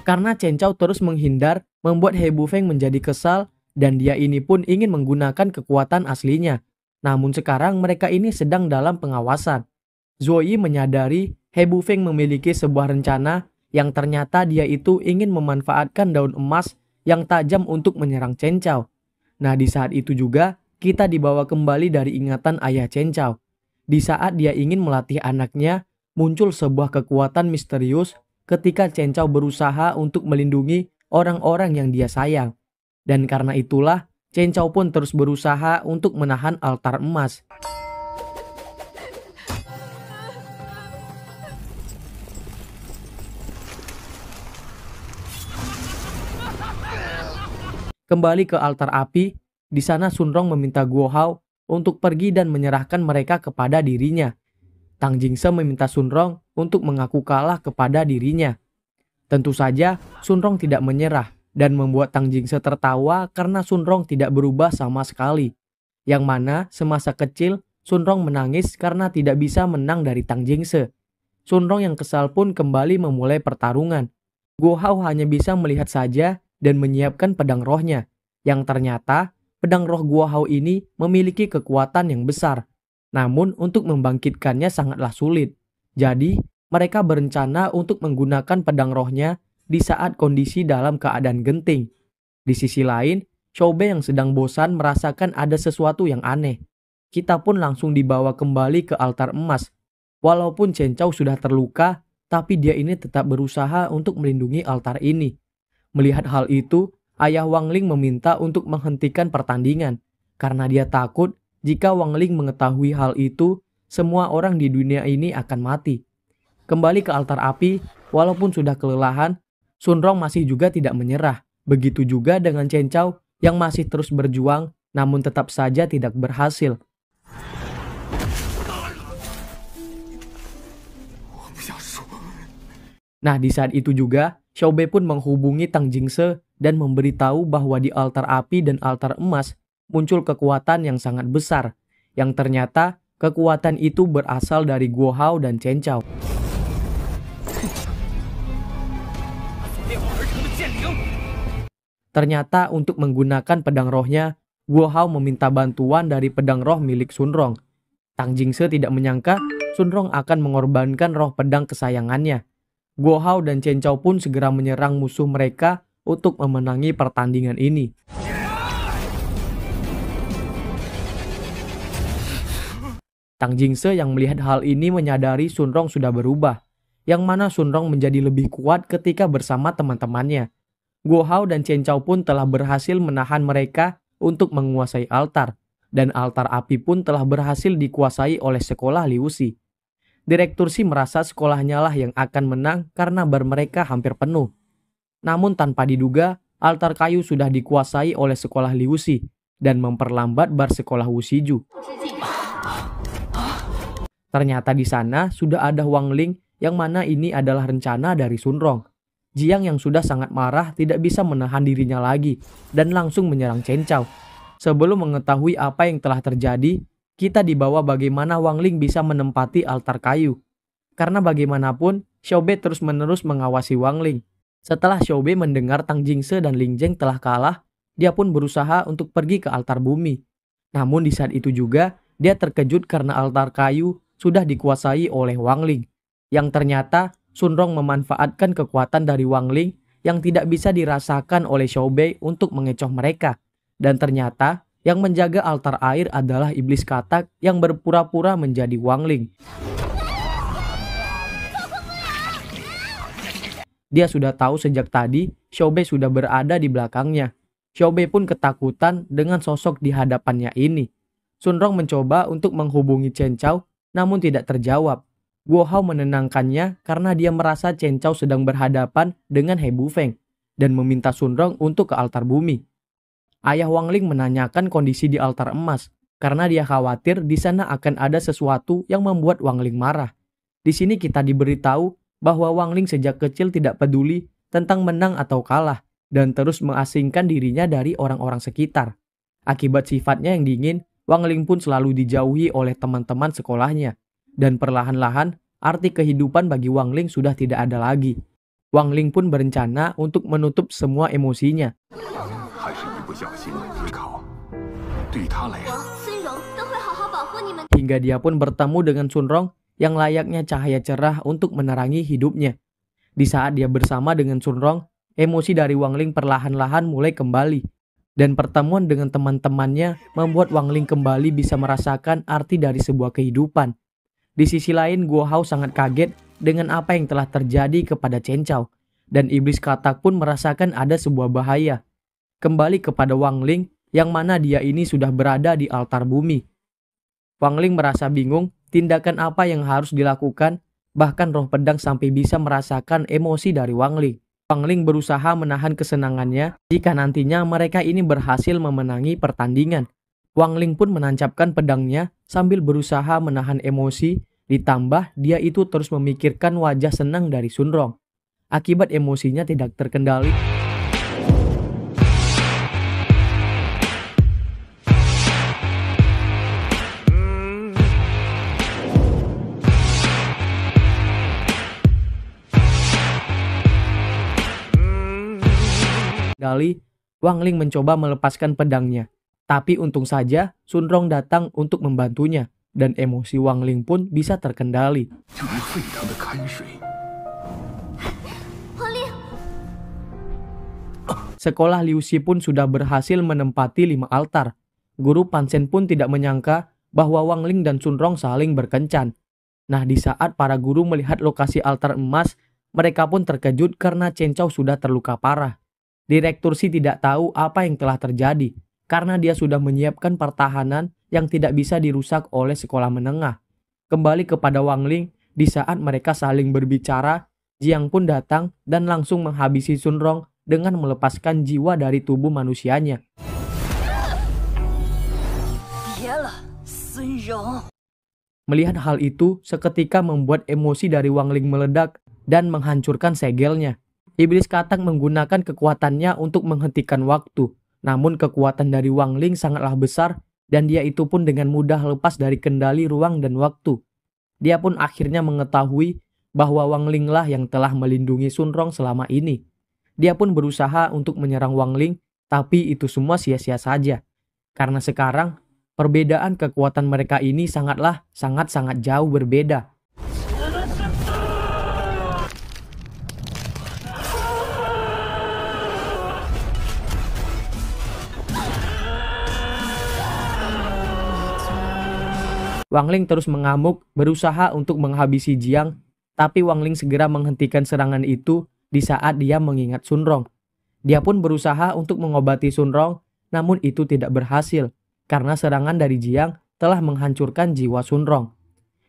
S1: Karena Chen Chao terus menghindar, membuat He Bufeng menjadi kesal dan dia ini pun ingin menggunakan kekuatan aslinya. Namun sekarang mereka ini sedang dalam pengawasan. Zuo Yi menyadari He Bufeng memiliki sebuah rencana yang ternyata dia itu ingin memanfaatkan daun emas yang tajam untuk menyerang Chen Chao. Nah, di saat itu juga kita dibawa kembali dari ingatan ayah Chen Chao. Di saat dia ingin melatih anaknya, muncul sebuah kekuatan misterius ketika Chen Chao berusaha untuk melindungi orang-orang yang dia sayang. Dan karena itulah, Chen Chao pun terus berusaha untuk menahan altar emas. Kembali ke altar api, di sana Sun Rong meminta Guo Hao untuk pergi dan menyerahkan mereka kepada dirinya. Tang Jingse meminta Sun Rong untuk mengaku kalah kepada dirinya. Tentu saja Sun Rong tidak menyerah dan membuat Tang Jingse tertawa karena Sun Rong tidak berubah sama sekali. Yang mana semasa kecil Sun Rong menangis karena tidak bisa menang dari Tang Jingse. Sun Rong yang kesal pun kembali memulai pertarungan. Guo Hao hanya bisa melihat saja dan menyiapkan pedang rohnya, yang ternyata pedang roh Guo Hao ini memiliki kekuatan yang besar. Namun untuk membangkitkannya sangatlah sulit. Jadi mereka berencana untuk menggunakan pedang rohnya di saat kondisi dalam keadaan genting. Di sisi lain, Xiaobei yang sedang bosan merasakan ada sesuatu yang aneh. Kita pun langsung dibawa kembali ke altar emas. Walaupun Chen Chao sudah terluka, tapi dia ini tetap berusaha untuk melindungi altar ini. Melihat hal itu, ayah Wang Ling meminta untuk menghentikan pertandingan karena dia takut jika Wang Ling mengetahui hal itu, semua orang di dunia ini akan mati. Kembali ke altar api, walaupun sudah kelelahan, Sun Rong masih juga tidak menyerah. Begitu juga dengan Chen Chao yang masih terus berjuang namun tetap saja tidak berhasil. Nah, di saat itu juga Xiaobei pun menghubungi Tang Jingse dan memberitahu bahwa di altar api dan altar emas muncul kekuatan yang sangat besar, yang ternyata kekuatan itu berasal dari Guo Hao dan Chen Chao. Ternyata untuk menggunakan pedang rohnya, Guo Hao meminta bantuan dari pedang roh milik Sun Rong. Tang Jingse tidak menyangka Sun Rong akan mengorbankan roh pedang kesayangannya. Guo Hao dan Chen Chao pun segera menyerang musuh mereka untuk memenangi pertandingan ini. Tang Jingse yang melihat hal ini menyadari Sun Rong sudah berubah, yang mana Sun Rong menjadi lebih kuat ketika bersama teman-temannya. Guo Hao dan Chen Chao pun telah berhasil menahan mereka untuk menguasai altar, dan altar api pun telah berhasil dikuasai oleh sekolah Liu Xi. Direktur Xi merasa sekolahnya lah yang akan menang karena bar mereka hampir penuh. Namun tanpa diduga, altar kayu sudah dikuasai oleh sekolah Liu Xi dan memperlambat bar sekolah Wuxiju. Ternyata di sana sudah ada Wang Ling yang mana ini adalah rencana dari Sun Rong. Jiang yang sudah sangat marah tidak bisa menahan dirinya lagi dan langsung menyerang Chen Chao. Sebelum mengetahui apa yang telah terjadi, kita dibawa bagaimana Wang Ling bisa menempati altar kayu. Karena bagaimanapun, Xiaobei terus-menerus mengawasi Wang Ling. Setelah Xiaobei mendengar Tang Jingse dan Ling Zheng telah kalah, dia pun berusaha untuk pergi ke altar bumi. Namun di saat itu juga, dia terkejut karena altar kayu sudah dikuasai oleh Wang Ling. Yang ternyata, Sun Rong memanfaatkan kekuatan dari Wang Ling yang tidak bisa dirasakan oleh Xiaobei untuk mengecoh mereka. Dan ternyata, yang menjaga altar air adalah iblis katak yang berpura-pura menjadi Wang Ling. Dia sudah tahu sejak tadi Xiaobei sudah berada di belakangnya. Xiaobei pun ketakutan dengan sosok di hadapannya ini. Sun Rong mencoba untuk menghubungi Chen Chao, namun tidak terjawab. Guo Hao menenangkannya karena dia merasa Chen Chao sedang berhadapan dengan He Bufeng. dan meminta Sunrong untuk ke altar bumi. Ayah Wang Ling menanyakan kondisi di altar emas karena dia khawatir di sana akan ada sesuatu yang membuat Wang Ling marah. Di sini kita diberitahu bahwa Wang Ling sejak kecil tidak peduli tentang menang atau kalah dan terus mengasingkan dirinya dari orang-orang sekitar. Akibat sifatnya yang dingin, Wang Ling pun selalu dijauhi oleh teman-teman sekolahnya. Dan perlahan-lahan, arti kehidupan bagi Wang Ling sudah tidak ada lagi. Wang Ling pun berencana untuk menutup semua emosinya. Hingga dia pun bertemu dengan Sunrong yang layaknya cahaya cerah untuk menerangi hidupnya. Di saat dia bersama dengan Sunrong, emosi dari Wang Ling perlahan-lahan mulai kembali. Dan pertemuan dengan teman-temannya membuat Wang Ling kembali bisa merasakan arti dari sebuah kehidupan. Di sisi lain, Guo Hao sangat kaget dengan apa yang telah terjadi kepada Chen Chao. Dan iblis katak pun merasakan ada sebuah bahaya. Kembali kepada Wang Ling yang mana dia ini sudah berada di altar bumi. Wang Ling merasa bingung tindakan apa yang harus dilakukan, bahkan roh pedang sampai bisa merasakan emosi dari Wang Ling. Wang Ling berusaha menahan kesenangannya jika nantinya mereka ini berhasil memenangi pertandingan. Wang Ling pun menancapkan pedangnya sambil berusaha menahan emosi, ditambah dia itu terus memikirkan wajah senang dari Sunrong. Akibat emosinya tidak terkendali, Wang Ling mencoba melepaskan pedangnya. Tapi untung saja Sunrong datang untuk membantunya dan emosi Wang Ling pun bisa terkendali. Sekolah Liu Xi pun sudah berhasil menempati 5 altar. Guru Pan Shen pun tidak menyangka bahwa Wang Ling dan Sunrong saling berkencan. Nah, di saat para guru melihat lokasi altar emas, mereka pun terkejut karena Chen Chao sudah terluka parah. Direktur Xi tidak tahu apa yang telah terjadi karena dia sudah menyiapkan pertahanan yang tidak bisa dirusak oleh sekolah menengah. Kembali kepada Wang Ling, di saat mereka saling berbicara, Jiang pun datang dan langsung menghabisi Sunrong dengan melepaskan jiwa dari tubuh manusianya. Melihat hal itu, seketika membuat emosi dari Wang Ling meledak dan menghancurkan segelnya. Iblis katak menggunakan kekuatannya untuk menghentikan waktu. Namun kekuatan dari Wang Ling sangatlah besar dan dia itu pun dengan mudah lepas dari kendali ruang dan waktu. Dia pun akhirnya mengetahui bahwa Wang Ling lah yang telah melindungi Sunrong selama ini. Dia pun berusaha untuk menyerang Wang Ling, tapi itu semua sia-sia saja. Karena sekarang perbedaan kekuatan mereka ini sangat jauh berbeda. Wang Ling terus mengamuk, berusaha untuk menghabisi Jiang, tapi Wang Ling segera menghentikan serangan itu di saat dia mengingat Sunrong. Dia pun berusaha untuk mengobati Sunrong, namun itu tidak berhasil, karena serangan dari Jiang telah menghancurkan jiwa Sunrong.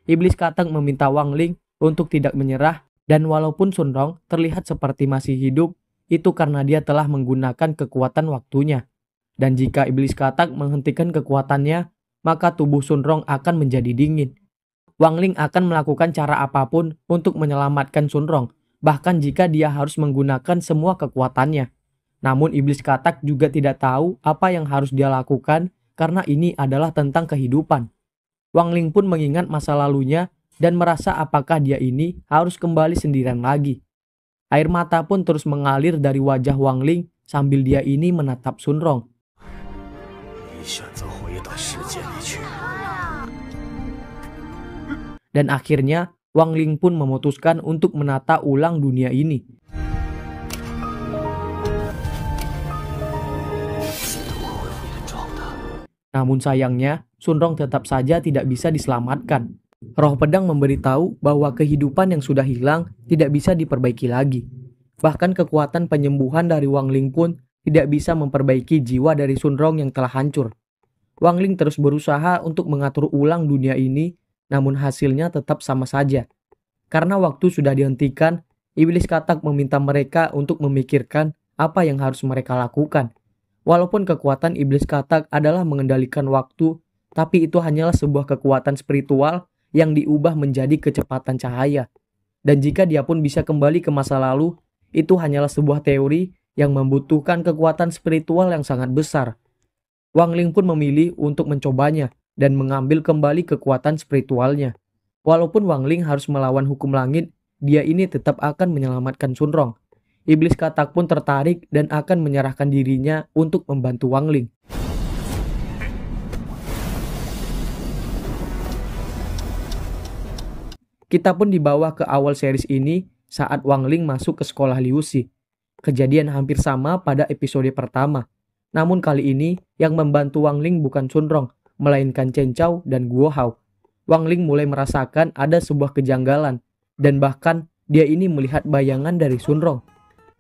S1: Iblis katak meminta Wang Ling untuk tidak menyerah, dan walaupun Sunrong terlihat seperti masih hidup, itu karena dia telah menggunakan kekuatan waktunya. Dan jika iblis katak menghentikan kekuatannya, maka tubuh Sunrong akan menjadi dingin. Wang Ling akan melakukan cara apapun untuk menyelamatkan Sunrong, bahkan jika dia harus menggunakan semua kekuatannya. Namun iblis katak juga tidak tahu apa yang harus dia lakukan karena ini adalah tentang kehidupan. Wang Ling pun mengingat masa lalunya dan merasa apakah dia ini harus kembali sendirian lagi. Air mata pun terus mengalir dari wajah Wang Ling sambil dia ini menatap Sunrong. Dan akhirnya Wang Ling pun memutuskan untuk menata ulang dunia ini. Namun sayangnya, Sunrong tetap saja tidak bisa diselamatkan. Roh pedang memberitahu bahwa kehidupan yang sudah hilang tidak bisa diperbaiki lagi. Bahkan kekuatan penyembuhan dari Wang Ling pun tidak bisa memperbaiki jiwa dari Sunrong yang telah hancur. Wang Ling terus berusaha untuk mengatur ulang dunia ini, namun hasilnya tetap sama saja. Karena waktu sudah dihentikan, iblis katak meminta mereka untuk memikirkan apa yang harus mereka lakukan. Walaupun kekuatan iblis katak adalah mengendalikan waktu, tapi itu hanyalah sebuah kekuatan spiritual yang diubah menjadi kecepatan cahaya. Dan jika dia pun bisa kembali ke masa lalu, itu hanyalah sebuah teori yang membutuhkan kekuatan spiritual yang sangat besar. Wang Ling pun memilih untuk mencobanya dan mengambil kembali kekuatan spiritualnya. Walaupun Wang Ling harus melawan hukum langit, dia ini tetap akan menyelamatkan Shunrong. Iblis katak pun tertarik dan akan menyerahkan dirinya untuk membantu Wang Ling. Kita pun dibawa ke awal series ini saat Wang Ling masuk ke sekolah Liu Xi. Kejadian hampir sama pada episode pertama. Namun kali ini yang membantu Wang Ling bukan Shunrong, melainkan Chen Chao dan Guo Hao. Wang Ling mulai merasakan ada sebuah kejanggalan dan bahkan dia ini melihat bayangan dari Shunrong.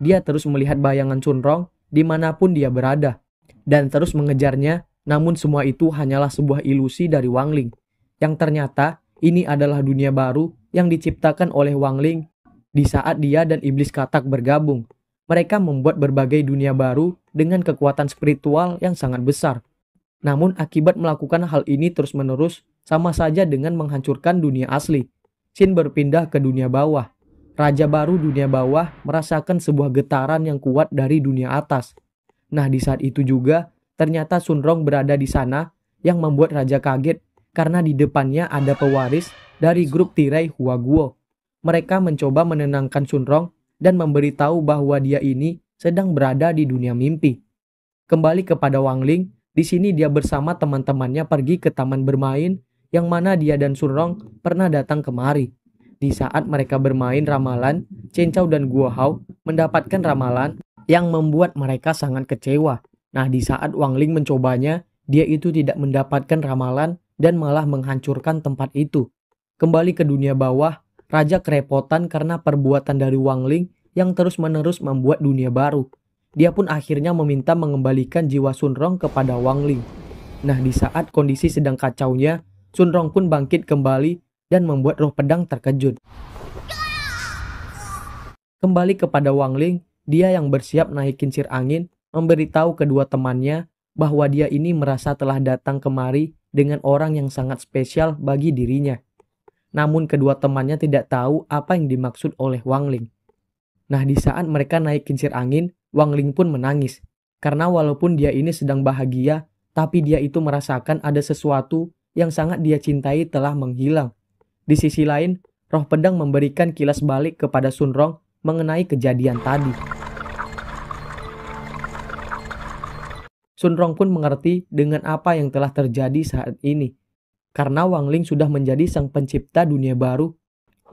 S1: Dia terus melihat bayangan Shunrong dimanapun dia berada dan terus mengejarnya, namun semua itu hanyalah sebuah ilusi dari Wang Ling. Yang ternyata ini adalah dunia baru yang diciptakan oleh Wang Ling di saat dia dan iblis katak bergabung. Mereka membuat berbagai dunia baru dengan kekuatan spiritual yang sangat besar. Namun akibat melakukan hal ini terus-menerus sama saja dengan menghancurkan dunia asli. Shin berpindah ke dunia bawah. Raja baru dunia bawah merasakan sebuah getaran yang kuat dari dunia atas. Nah, di saat itu juga ternyata Shunrong berada di sana yang membuat raja kaget karena di depannya ada pewaris dari grup tirai Huaguo. Mereka mencoba menenangkan Shunrong dan memberitahu bahwa dia ini sedang berada di dunia mimpi. Kembali kepada Wang Ling, di sini dia bersama teman-temannya pergi ke taman bermain yang mana dia dan Shunrong pernah datang kemari. Di saat mereka bermain ramalan, Chen Chao dan Guo Hao mendapatkan ramalan yang membuat mereka sangat kecewa. Nah, di saat Wang Ling mencobanya, dia itu tidak mendapatkan ramalan dan malah menghancurkan tempat itu. Kembali ke dunia bawah, raja kerepotan karena perbuatan dari Wang Ling yang terus-menerus membuat dunia baru. Dia pun akhirnya meminta mengembalikan jiwa Shunrong kepada Wang Ling. Nah, di saat kondisi sedang kacaunya, Shunrong pun bangkit kembali dan membuat roh pedang terkejut. Kembali kepada Wang Ling, dia yang bersiap naik kincir angin memberitahu kedua temannya bahwa dia ini merasa telah datang kemari dengan orang yang sangat spesial bagi dirinya. Namun kedua temannya tidak tahu apa yang dimaksud oleh Wang Ling. Nah, di saat mereka naik kincir angin, Wang Ling pun menangis. Karena walaupun dia ini sedang bahagia, tapi dia itu merasakan ada sesuatu yang sangat dia cintai telah menghilang. Di sisi lain, roh pedang memberikan kilas balik kepada Shunrong mengenai kejadian tadi. Shunrong pun mengerti dengan apa yang telah terjadi saat ini. Karena Wang Ling sudah menjadi sang pencipta dunia baru.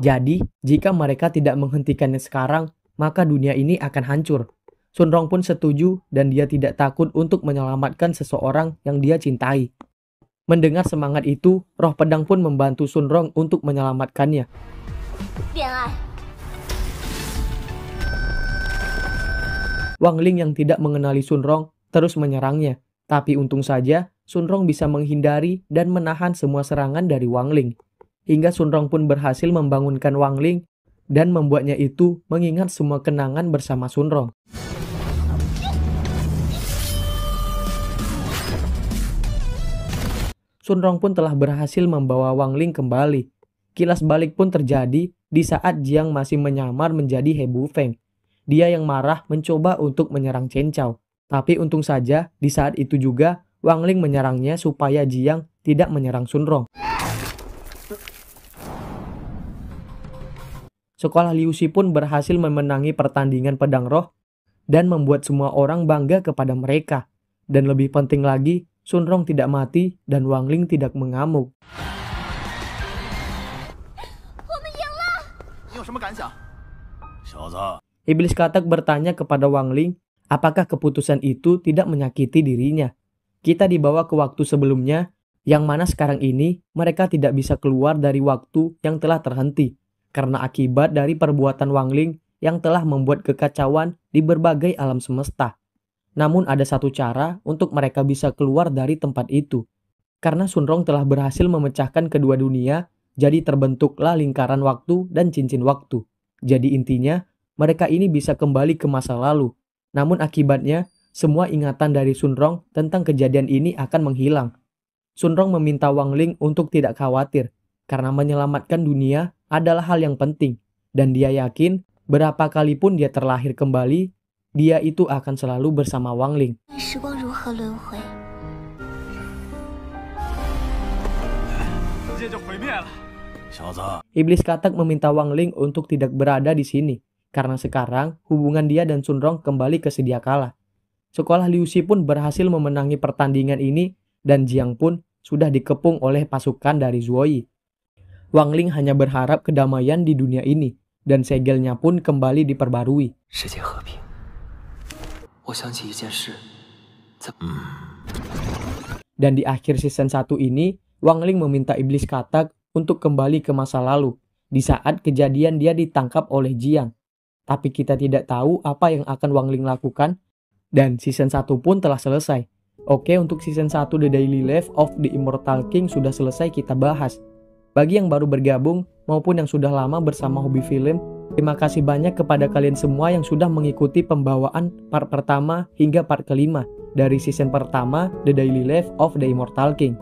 S1: Jadi, jika mereka tidak menghentikannya sekarang, maka dunia ini akan hancur. Shunrong pun setuju dan dia tidak takut untuk menyelamatkan seseorang yang dia cintai. Mendengar semangat itu, roh pedang pun membantu Shunrong untuk menyelamatkannya. Wang Ling yang tidak mengenali Shunrong terus menyerangnya. Tapi untung saja, Shunrong bisa menghindari dan menahan semua serangan dari Wang Ling. Hingga Shunrong pun berhasil membangunkan Wang Ling dan membuatnya itu mengingat semua kenangan bersama Shunrong. Shunrong pun telah berhasil membawa Wang Ling kembali. Kilas balik pun terjadi di saat Jiang masih menyamar menjadi He Bufeng. Dia yang marah mencoba untuk menyerang Chen Chao. Tapi untung saja di saat itu juga Wang Ling menyerangnya supaya Jiang tidak menyerang Shunrong. Sekolah Liu Xi pun berhasil memenangi pertandingan pedang roh dan membuat semua orang bangga kepada mereka. Dan lebih penting lagi, Shunrong tidak mati dan Wang Ling tidak mengamuk. Iblis katak bertanya kepada Wang Ling, apakah keputusan itu tidak menyakiti dirinya. Kita dibawa ke waktu sebelumnya, yang mana sekarang ini mereka tidak bisa keluar dari waktu yang telah terhenti, karena akibat dari perbuatan Wang Ling yang telah membuat kekacauan di berbagai alam semesta. Namun ada satu cara untuk mereka bisa keluar dari tempat itu. Karena Shunrong telah berhasil memecahkan kedua dunia, jadi terbentuklah lingkaran waktu dan cincin waktu. Jadi intinya, mereka ini bisa kembali ke masa lalu. Namun akibatnya, semua ingatan dari Sunrong tentang kejadian ini akan menghilang. Sunrong meminta Wang Ling untuk tidak khawatir, karena menyelamatkan dunia adalah hal yang penting, dan dia yakin berapa kali pun dia terlahir kembali, dia itu akan selalu bersama Wang Ling.
S2: 时光如何轮回？
S3: 世界就毁灭了。
S1: Iblis katak meminta Wang Ling untuk tidak berada di sini, karena sekarang hubungan dia dan Sunrong kembali ke sedia kala. Sekolah Liu Xi pun berhasil memenangi pertandingan ini, dan Jiang pun sudah dikepung oleh pasukan dari Zuoyi. Wang Ling hanya berharap kedamaian di dunia ini, dan segelnya pun kembali diperbarui.
S4: 世界和平。我想起一件事，
S1: Dan di akhir season 1 ini, Wang Ling meminta Iblis katak untuk kembali ke masa lalu, di saat kejadian dia ditangkap oleh Jiang. Tapi kita tidak tahu apa yang akan Wang Ling lakukan, dan season 1 pun telah selesai. Oke, untuk season 1 The Daily Life of the Immortal King sudah selesai kita bahas. Bagi yang baru bergabung, maupun yang sudah lama bersama Hobi Film, terima kasih banyak kepada kalian semua yang sudah mengikuti pembawaan part pertama hingga part kelima dari season pertama The Daily Life of the Immortal King.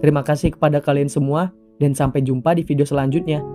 S1: Terima kasih kepada kalian semua, dan sampai jumpa di video selanjutnya.